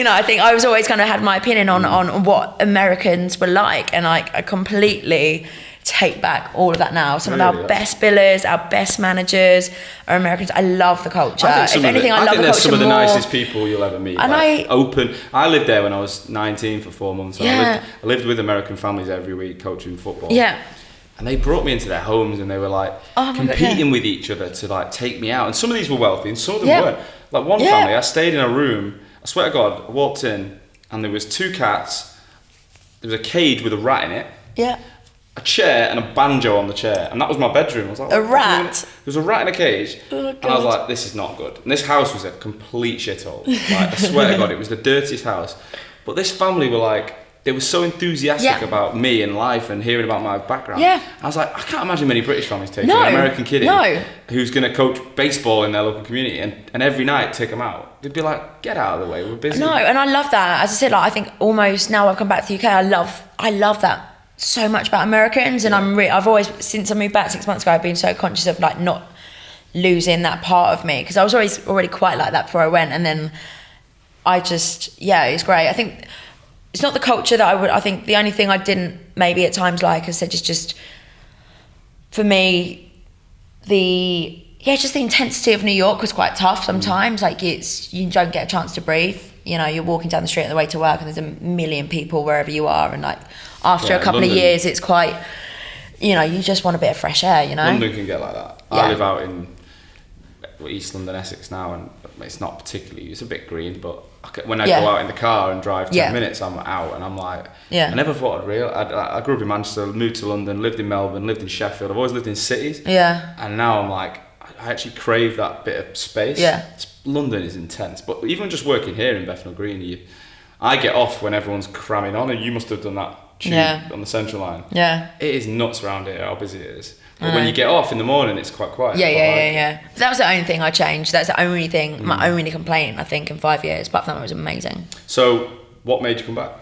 I think I was always kind of had my opinion on what Americans were like, and I completely take back all of that now. Some of our best billers, our best managers are Americans. I love the culture. I think they're some of the more. Nicest people you'll ever meet. And open. I lived there when I was 19 for 4 months. I lived with American families every week coaching football. Yeah. And they brought me into their homes and they were like competing with each other to like take me out. And some of these were wealthy and some of them weren't. Like one family, I stayed in a room, I swear to God, I walked in and there was 2 cats, there was a cage with a rat in it. Yeah. A chair and a banjo on the chair, and that was my bedroom. I was like, a rat? There was a rat in a cage, and I was like, this is not good. And this house was a complete shithole. Like, I swear to God, it was the dirtiest house. But this family were like, they were so enthusiastic about me and life and hearing about my background. Yeah. I was like, I can't imagine many British families taking an American kid in who's going to coach baseball in their local community and every night take them out. They'd be like, get out of the way, we're busy. No, and I love that. As I said, like, I think almost now I've come back to the UK, I love that so much about Americans, and I've always, since I moved back 6 months ago, I've been so conscious of like not losing that part of me, because I was already quite like that before I went, and then I just it's great. I think it's not the culture that I think the only thing I didn't maybe at times like, I said, is just for me just the intensity of New York was quite tough sometimes. Like, you don't get a chance to breathe. You're walking down the street on the way to work and there's a million people wherever you are, and like after a couple of years it's quite, you just want a bit of fresh air, London can get like that. I live out in East London, Essex now, and it's not particularly, it's a bit green, but when I go out in the car and drive 10 minutes, I'm out and I'm like, I never thought I grew up in Manchester, moved to London, lived in Melbourne, lived in Sheffield. I've always lived in cities. And now I'm like, I actually crave that bit of space. London is intense, but even just working here in Bethnal Green, I get off when everyone's cramming on, and you must have done that tube on the Central Line. It is nuts around here how busy it is. But when you get off in the morning, it's quite quiet. That was the only thing I changed. That's the only thing, my only complaint, I think, in 5 years. Apart from that, it was amazing. So, what made you come back?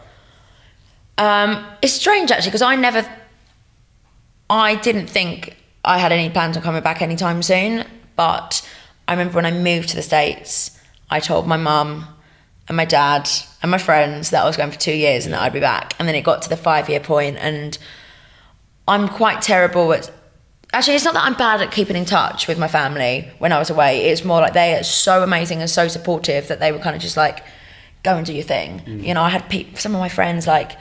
It's strange, actually, because I didn't think I had any plans on coming back anytime soon. But I remember when I moved to the States, I told my mum and my dad and my friends that I was going for 2 years and that I'd be back. And then it got to the 5-year point, and I'm quite terrible at... Actually, it's not that I'm bad at keeping in touch with my family when I was away. It's more like they are so amazing and so supportive that they were kind of just like, go and do your thing. I had some of my friends, like,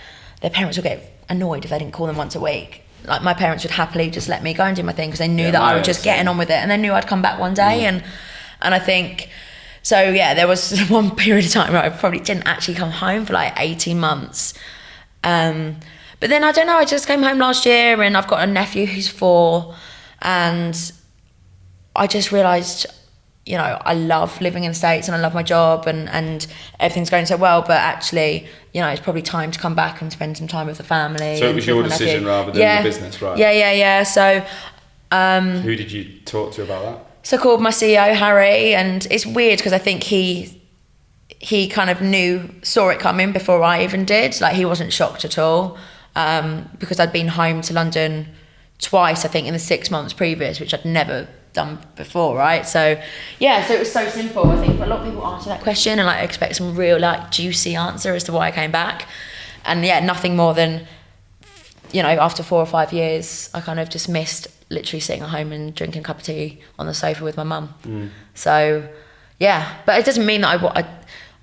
their parents would get annoyed if they didn't call them once a week. Like, my parents would happily just let me go and do my thing because they knew that I was just getting on with it, and they knew I'd come back one day. And I think, so there was one period of time where I probably didn't actually come home for like 18 months. But then, I don't know, I just came home last year, and I've got a nephew who's 4, and I just realised, I love living in the States and I love my job and everything's going so well, but actually, it's probably time to come back and spend some time with the family. So it was your decision rather than the business, right? Yeah. So... who did you talk to about that? So I called my CEO, Harry, and it's weird because I think he he kind of saw it coming before I even did. Like, he wasn't shocked at all, because I'd been home to London twice, I think, in the 6 months previous, which I'd never done before, right? So yeah, so it was so simple. I think a lot of people answer that question and like expect some real like juicy answer as to why I came back, and yeah, nothing more than, you know, after 4 or 5 years, I kind of just missed literally sitting at home and drinking a cup of tea on the sofa with my mum. So yeah, but it doesn't mean that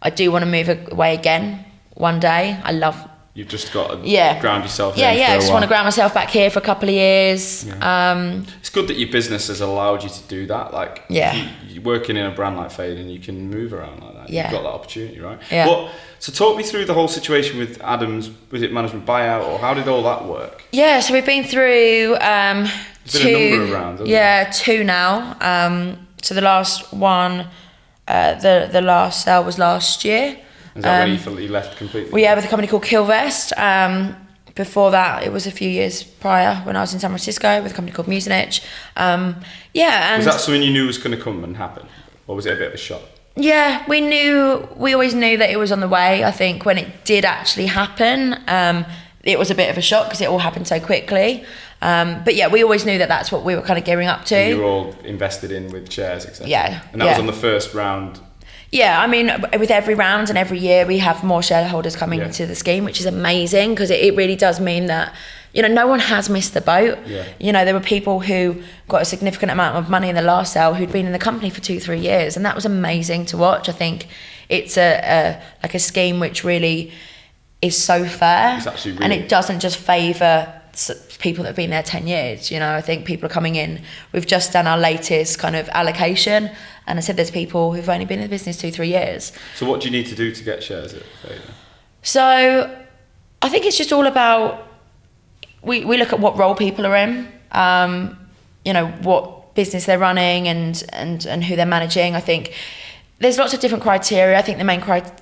I do want to move away again one day. I love. You've just got to ground yourself. Yeah, I just want to ground myself back here for a couple of years. Yeah. It's good that your business has allowed you to do that. Like, you're working in a brand like Faden, you can move around like that. You've got that opportunity, right? Yeah. So talk me through the whole situation with Adam's. Was it management buyout, or how did all that work? Yeah, so we've been through There's been a number of rounds, hasn't there? 2 now. So the last one, the last sale was last year. Is that when you felt you left completely? Well, yeah, with a company called Kilvest. Before that, it was a few years prior when I was in San Francisco with a company called Mucinich. And was that something you knew was going to come and happen, or was it a bit of a shock? Yeah, we always knew that it was on the way. I think when it did actually happen, it was a bit of a shock because it all happened so quickly. But yeah, we always knew that that's what we were kind of gearing up to. And you were all invested in with shares, etc. Yeah. And that was on the first round. Yeah, I mean, with every round and every year, we have more shareholders coming into the scheme, which is amazing because it really does mean that, you know, no one has missed the boat. Yeah. You know, there were people who got a significant amount of money in the last sale who'd been in the company for 2-3 years, and that was amazing to watch. I think it's a scheme which really is so fair, It's actually really... and it doesn't just favour people that have been there 10 years. You know, I think people are coming in. We've just done our latest kind of allocation, and I said there's people who've only been in the business 2-3 years. So what do you need to do to get shares at Faden? So I think it's just all about, we look at what role people are in, you know, what business they're running and who they're managing. I think there's lots of different criteria. I think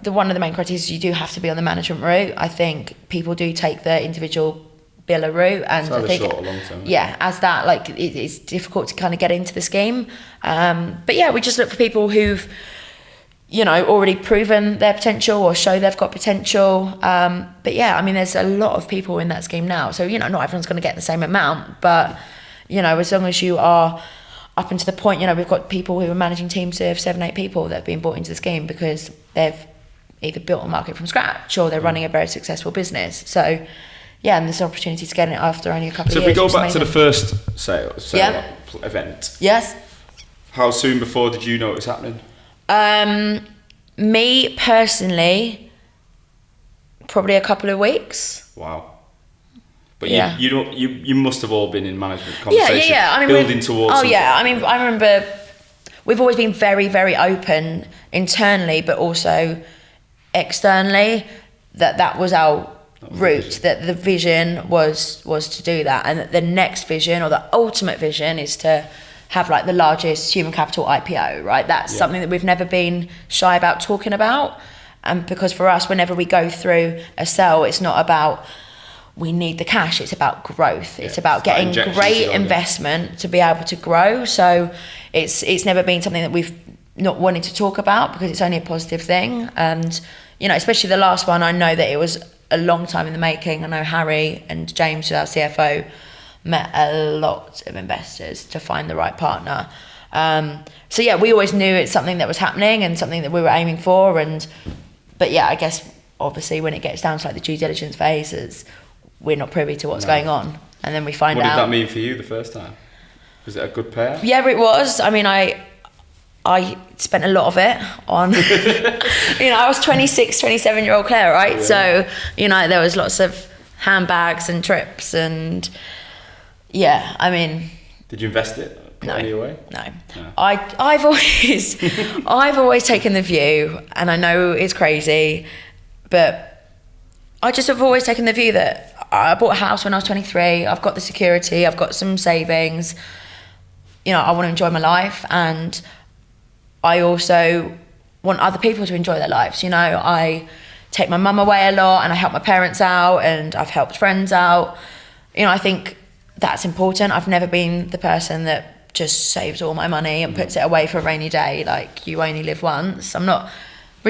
one of the main criteria is you do have to be on the management route. I think people do take the individual biller route, and I think short or long term. Yeah, as that, like, it's difficult to kind of get into the scheme. But yeah, we just look for people who've, you know, already proven their potential or show they've got potential. But yeah, I mean, there's a lot of people in that scheme now, so you know, not everyone's going to get the same amount, but you know, as long as you are up into the point, you know, we've got people who are managing teams of 7-8 people that have been brought into the scheme because they've either built a market from scratch or they're running a very successful business. So yeah, and there's an opportunity to get it after only a couple of years. So if we go back to the first sale event, yes. How soon before did you know it was happening? Me personally, probably a couple of weeks. Wow. But you must have all been in management conversations, I mean, building towards something. I mean, I remember we've always been very, very open internally, but also externally, that was our route, that the vision was to do that, and that the next vision or the ultimate vision is to have like the largest human capital IPO, right? That's something that we've never been shy about talking about, and because for us, whenever we go through a sale, it's not about we need the cash, it's about growth. It's about getting great investment to be able to grow. So it's never been something that we've not wanted to talk about because it's only a positive thing. And you know, especially the last one, I know that it was a long time in the making. I know Harry and James, our CFO, met a lot of investors to find the right partner. So yeah, we always knew it's something that was happening and something that we were aiming for. But yeah, I guess obviously when it gets down to like the due diligence phases, we're not privy to what's going on, and then we find out. What did that mean for you the first time? Was it a good payout? Yeah, it was. I mean, I spent a lot of it on, you know, I was 26, 27-year-old Clare, right? Yeah. So, you know, there was lots of handbags and trips and, yeah, I mean. Did you invest it? No. Any way? No. I've always taken the view, and I know it's crazy, but I just have always taken the view that I bought a house when I was 23, I've got the security, I've got some savings, you know, I want to enjoy my life, and I also want other people to enjoy their lives. You know, I take my mum away a lot and I help my parents out and I've helped friends out. You know, I think that's important. I've never been the person that just saves all my money and puts it away for a rainy day, like you only live once. I'm not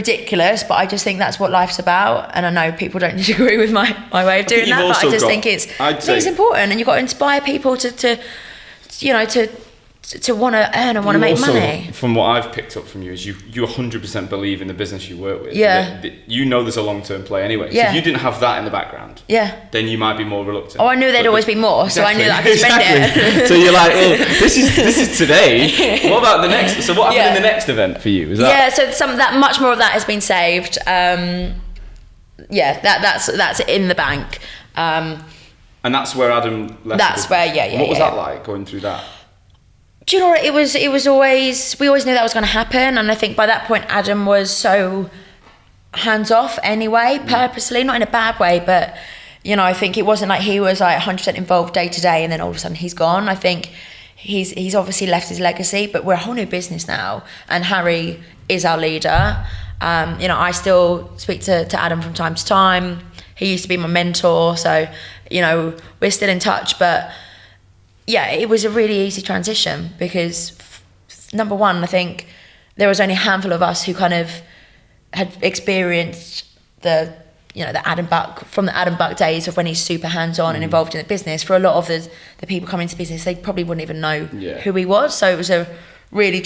ridiculous, but I just think that's what life's about. And I know people don't disagree with my way of doing that, but I just think it's important, and you've got to inspire people to want to earn and want to make money. From what I've picked up from you is you 100% believe in the business you work with. Yeah. You know there's a long-term play anyway. So if you didn't have that in the background, then you might be more reluctant. Oh, I knew there'd always be more, so I knew that I could spend it. So you're like, well, this is today. What about the next? So what happened in the next event for you? Is that? Yeah, so much more of that has been saved. That's in the bank. And that's where Adam left. That's where, What was that like, going through that? Do you know what, it was always, we always knew that was going to happen, and I think by that point Adam was so hands-off anyway, purposely, not in a bad way, but, I think it wasn't like he was like 100% involved day to day and then all of a sudden he's gone. I think he's obviously left his legacy, but we're a whole new business now, and Harry is our leader. I still speak to Adam from time to time. He used to be my mentor, so, we're still in touch, but yeah, it was a really easy transition because, number one, I think there was only a handful of us who kind of had experienced the Adam Buck days of when he's super hands-on and involved in the business. For a lot of the people coming into business, they probably wouldn't even know who he was. So it was a really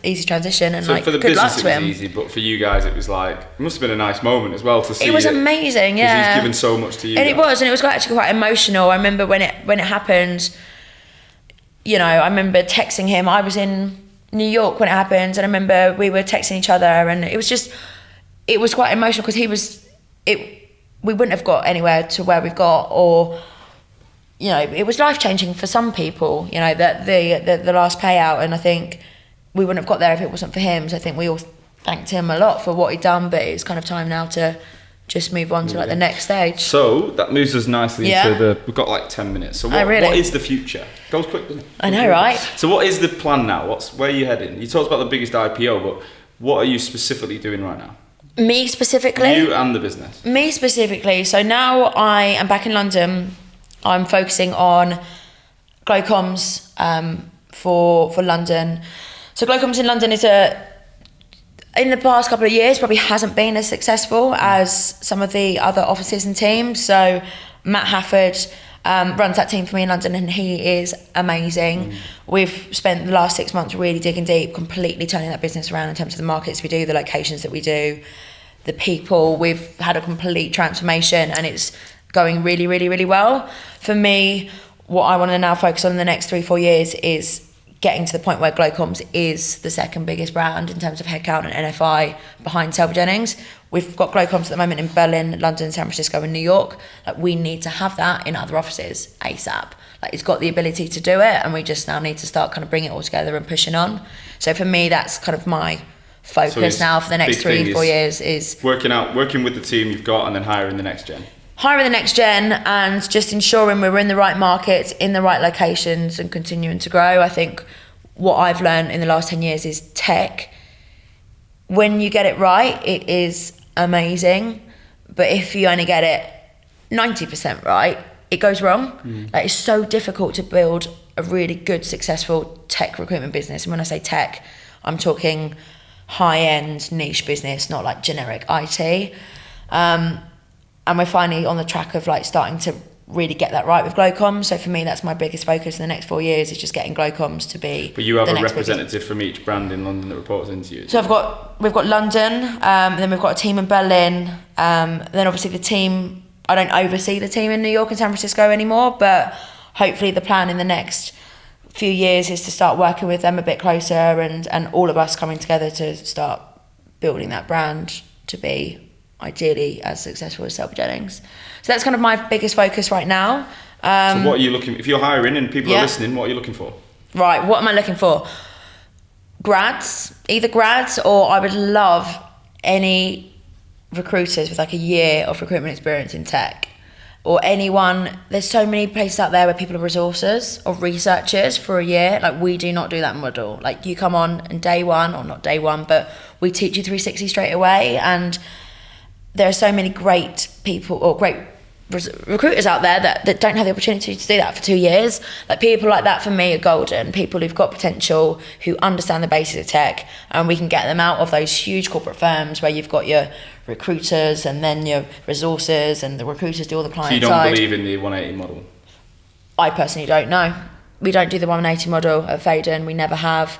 easy transition, and so for the good luck business to it him. was easy, but for you guys it was like, it must have been a nice moment as well to see. It was amazing, yeah. He's given so much to you. And it was actually quite emotional. I remember when it happened. I remember texting him. I was in New York when it happened, and I remember we were texting each other, and it was quite emotional because we wouldn't have got anywhere to where we've got, or, it was life-changing for some people, that the last payout, and I think we wouldn't have got there if it wasn't for him. So I think we all thanked him a lot for what he'd done, but it's kind of time now to just move on to the next stage. So that moves us nicely into we've got like 10 minutes. So what is the future? Goes quick, doesn't it? I know, right? So what is the plan now? Where are you heading? You talked about the biggest IPO, but what are you specifically doing right now? Me specifically? You and the business. Me specifically. So now I am back in London. I'm focusing on Glocomms for London. So Glocomms in London is in the past couple of years, probably hasn't been as successful as some of the other offices and teams. So Matt Hafford runs that team for me in London, and he is amazing. We've spent the last 6 months really digging deep, completely turning that business around in terms of the markets we do, the locations that we do, the people. We've had a complete transformation, and it's going really, really, really well. For me, what I want to now focus on in the next 3-4 years is getting to the point where Glocomms is the second biggest brand in terms of headcount and NFI behind Selby Jennings. We've got Glocomms at the moment in Berlin, London, San Francisco and New York. We need to have that in other offices ASAP. It's got the ability to do it, and we just now need to start kind of bringing it all together and pushing on. So for me, that's kind of my focus now for the next 3-4 years is working with the team you've got, and then hiring the next gen. Hiring the next gen and just ensuring we're in the right markets, in the right locations, and continuing to grow. I think what I've learned in the last 10 years is tech. When you get it right, it is amazing. But if you only get it 90% right, it goes wrong. It's so difficult to build a really good, successful tech recruitment business. And when I say tech, I'm talking high-end niche business, not like generic IT. And we're finally on the track of starting to really get that right with Glocomms. So for me, that's my biggest focus in the next 4 years is just getting Glocomms to be. But you have a representative from each brand in London that reports into you. So we've got London, then we've got a team in Berlin, then obviously the team. I don't oversee the team in New York and San Francisco anymore, but hopefully the plan in the next few years is to start working with them a bit closer, and all of us coming together to start building that brand to be ideally as successful as Selby Jennings. So that's kind of my biggest focus right now. So what are you looking, if you're hiring and people are listening, what are you looking for? Right, what am I looking for? Either grads, or I would love any recruiters with a year of recruitment experience in tech, or anyone. There's so many places out there where people are resources or researchers for a year. We do not do that model. You come on and day one, or not day one, but we teach you 360 straight away. And there are so many great people or great recruiters out there that don't have the opportunity to do that for 2 years. Like people like that for me are golden. People who've got potential, who understand the basics of tech, and we can get them out of those huge corporate firms where you've got your recruiters and then your resources, and the recruiters do all the client side. So you don't believe in the 180 model? I personally don't know. We don't do the 180 model at Faden. We never have.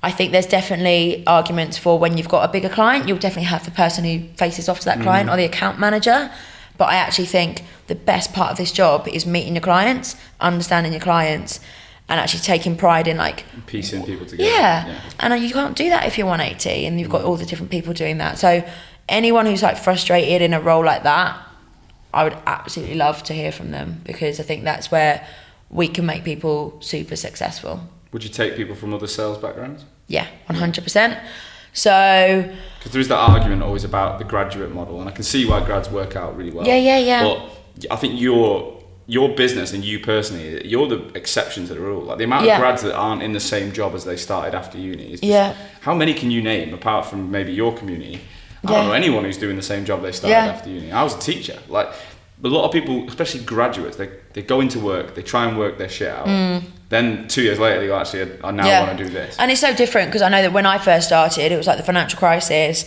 I think there's definitely arguments for when you've got a bigger client, you'll definitely have the person who faces off to that client or the account manager. But I actually think the best part of this job is meeting your clients, understanding your clients, and actually taking pride in like piecing people together. Yeah. And you can't do that if you're 180 and you've got all the different people doing that. So anyone who's like frustrated in a role like that, I would absolutely love to hear from them, because I think that's where we can make people super successful. Would you take people from other sales backgrounds? Yeah, 100%. So, because there is that argument always about the graduate model, and I can see why grads work out really well. Yeah. But I think your business and you personally, you're the exception to the rule. Like the amount of grads that aren't in the same job as they started after uni is just, how many can you name apart from maybe your community? I don't know anyone who's doing the same job they started after uni. I was a teacher. Like a lot of people, especially graduates, they go into work, they try and work their shit out. Then 2 years later, they go, actually, I now want to do this. And it's so different, because I know that when I first started, it was like the financial crisis,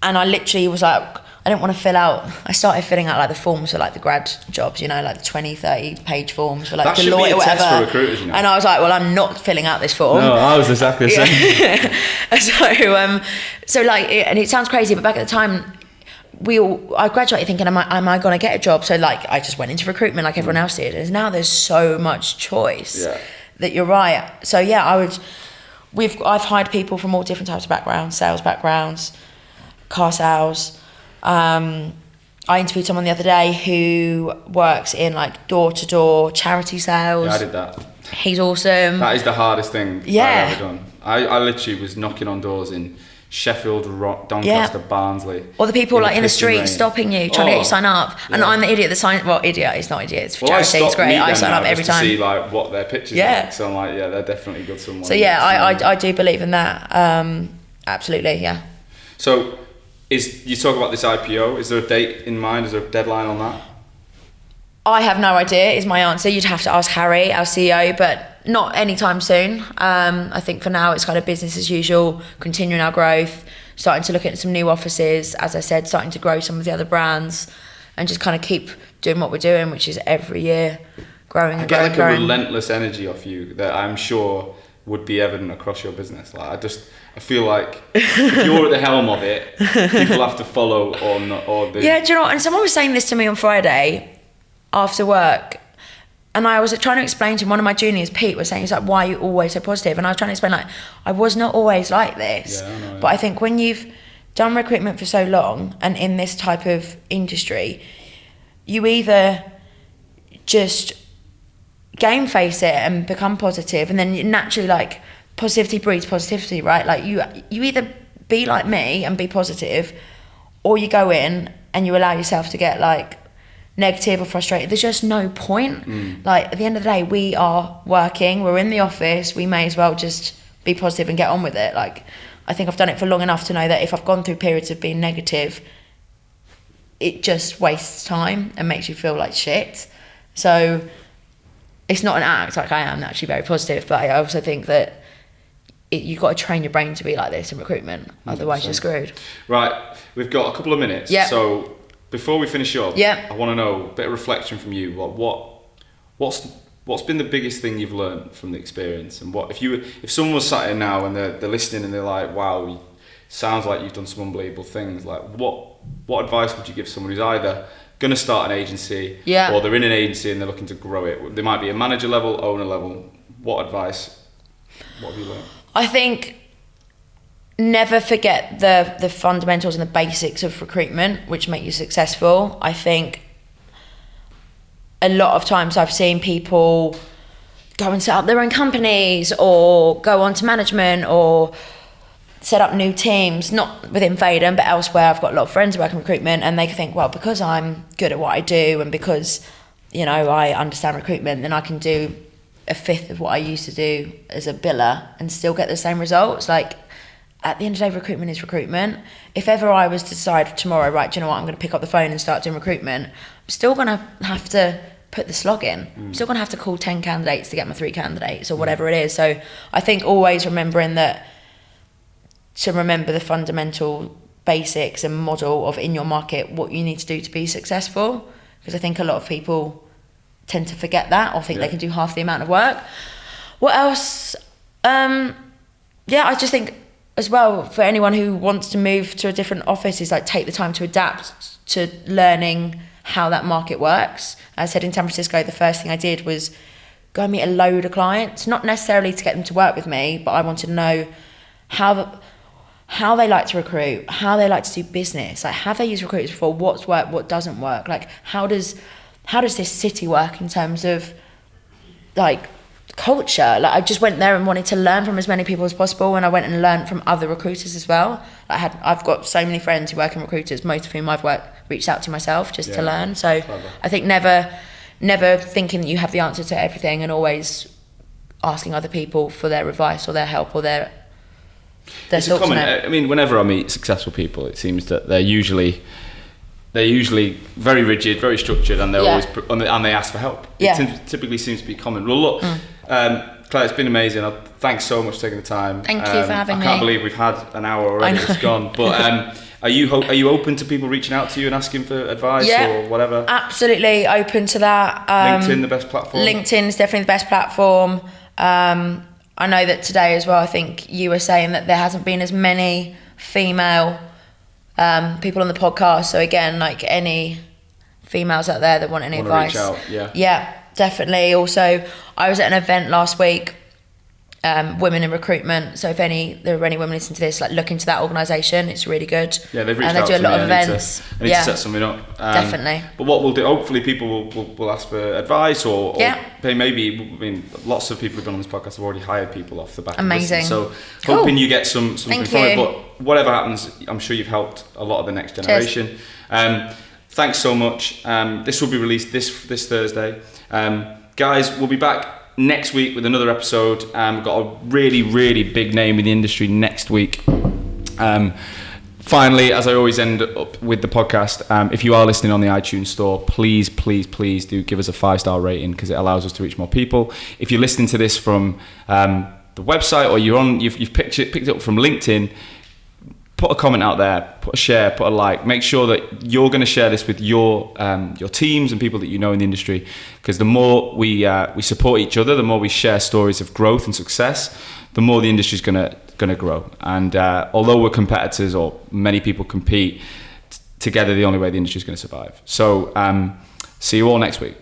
and I literally was like, I didn't want to fill out. I started filling out like the forms for like the grad jobs, you know, like the 20, 30 page forms for like Deloitte or whatever. For recruiters, you know. And I was like, well, I'm not filling out this form. No, I was exactly the same. So like, and it sounds crazy, but back at the time, I graduated thinking, am I going to get a job? So like, I just went into recruitment like everyone else did. And now there's so much choice that you're right. So yeah, I've hired people from all different types of backgrounds, sales backgrounds, car sales. I interviewed someone the other day who works in like door-to-door charity sales. Yeah, I did that. He's awesome. That is the hardest thing I've ever done. I literally was knocking on doors in Sheffield, Doncaster, Barnsley. Or the people like in the street stopping you, trying to get you to sign up. And I'm the idiot that signs. Well, idiot, it's not idiot, it's for charity, it's great. I sign up every time. To see like what their pictures like. So I'm like, they're definitely good someone. So yeah, I do believe in that. Absolutely, yeah. So you talk about this IPO, is there a date in mind? Is there a deadline on that? I have no idea is my answer. You'd have to ask Harry, our CEO, but not anytime soon. I think for now it's kind of business as usual, continuing our growth, starting to look at some new offices, as I said, starting to grow some of the other brands, and just kind of keep doing what we're doing, which is every year growing and growing. I get like a relentless energy off you that I'm sure would be evident across your business. Like I feel like if you're at the helm of it, people have to follow or the... Yeah, do you know what? And someone was saying this to me on Friday after work, and I was trying to explain to him, one of my juniors, Pete, was saying, he's like, why are you always so positive? And I was trying to explain, like, I was not always like this. Yeah, I know, but I think when you've done recruitment for so long and in this type of industry, you either just game face it and become positive, and then you naturally, like, positivity breeds positivity, right? Like you either be like me and be positive, or you go in and you allow yourself to get like negative or frustrated. There's just no point. Like at the end of the day, we are working, we're in the office, we may as well just be positive and get on with it. Like I think I've done it for long enough to know that if I've gone through periods of being negative, it just wastes time and makes you feel like shit. So it's not an act. Like I am actually very positive, but I also think that you've got to train your brain to be like this in recruitment, otherwise 100%. You're screwed. Right, we've got a couple of minutes. Yeah. So before we finish up, I want to know a bit of reflection from you. What's been the biggest thing you've learned from the experience? And if someone was sat here now and they're listening and they're like, wow, sounds like you've done some unbelievable things. Like what advice would you give someone who's either going to start an agency or they're in an agency and they're looking to grow it? They might be a manager level, owner level. What advice? What have you learned? I think never forget the fundamentals and the basics of recruitment, which make you successful. I think a lot of times I've seen people go and set up their own companies or go on to management or set up new teams, not within Faden, but elsewhere. I've got a lot of friends who work in recruitment, and they think, well, because I'm good at what I do and because, you know, I understand recruitment, then I can do a fifth of what I used to do as a biller and still get the same results. Like, at the end of the day, recruitment is recruitment. If ever I was to decide tomorrow, right, do you know what, I'm going to pick up the phone and start doing recruitment, I'm still going to have to put the slog in. I'm still going to have to call 10 candidates to get my 3 candidates or whatever it is. So I think always remembering that, to remember the fundamental basics and model of in your market what you need to do to be successful, because I think a lot of people tend to forget that or think they can do half the amount of work. What else? I just think as well, for anyone who wants to move to a different office, is like take the time to adapt to learning how that market works. As I said, in San Francisco, the first thing I did was go and meet a load of clients, not necessarily to get them to work with me, but I wanted to know how they like to recruit, how they like to do business, like have they used recruiters before, what's worked, what doesn't work, like how does this city work in terms of like culture. Like I just went there and wanted to learn from as many people as possible, and I went and learned from other recruiters as well. I've got so many friends who work in recruiters, most of whom I've reached out to myself just to learn. So clever. I think never thinking that you have the answer to everything, and always asking other people for their advice or their help or their it's thoughts on it. I mean, whenever I meet successful people, it seems that they're usually very rigid, very structured, and they're always and they ask for help. It typically seems to be common. Well, look, Claire, it's been amazing. Thank you so much for taking the time. Thank you for having me. I can't believe we've had an hour already. It's gone. But are you open to people reaching out to you and asking for advice or whatever? Absolutely open to that. LinkedIn, the best platform? LinkedIn is definitely the best platform. I know that today as well, I think you were saying that there hasn't been as many female people on the podcast. So again, like any females out there that want any advice. Reach out, yeah, definitely. Also, I was at an event last week, Women in Recruitment. So if there are any women listening to this, like look into that organisation. It's really good. Yeah, they've reached out and they do a lot of events. I need to set something up. Definitely. But what we'll do, hopefully people will ask for advice or maybe, I mean, lots of people who've been on this podcast have already hired people off the back Amazing. of this. So hoping you get something from it. But whatever happens, I'm sure you've helped a lot of the next generation. Thanks so much. This will be released this Thursday. Guys, we'll be back next week with another episode. We've got a really, really big name in the industry next week. Finally, as I always end up with the podcast, if you are listening on the iTunes store, please do give us a 5-star rating, because it allows us to reach more people. If you're listening to this from the website, or you've picked it up from LinkedIn, put a comment out there, put a share, put a like. Make sure that you're going to share this with your teams and people that you know in the industry, because the more we support each other, the more we share stories of growth and success, the more the industry is going to grow. And although we're competitors, or many people compete, together the only way the industry is going to survive. So see you all next week.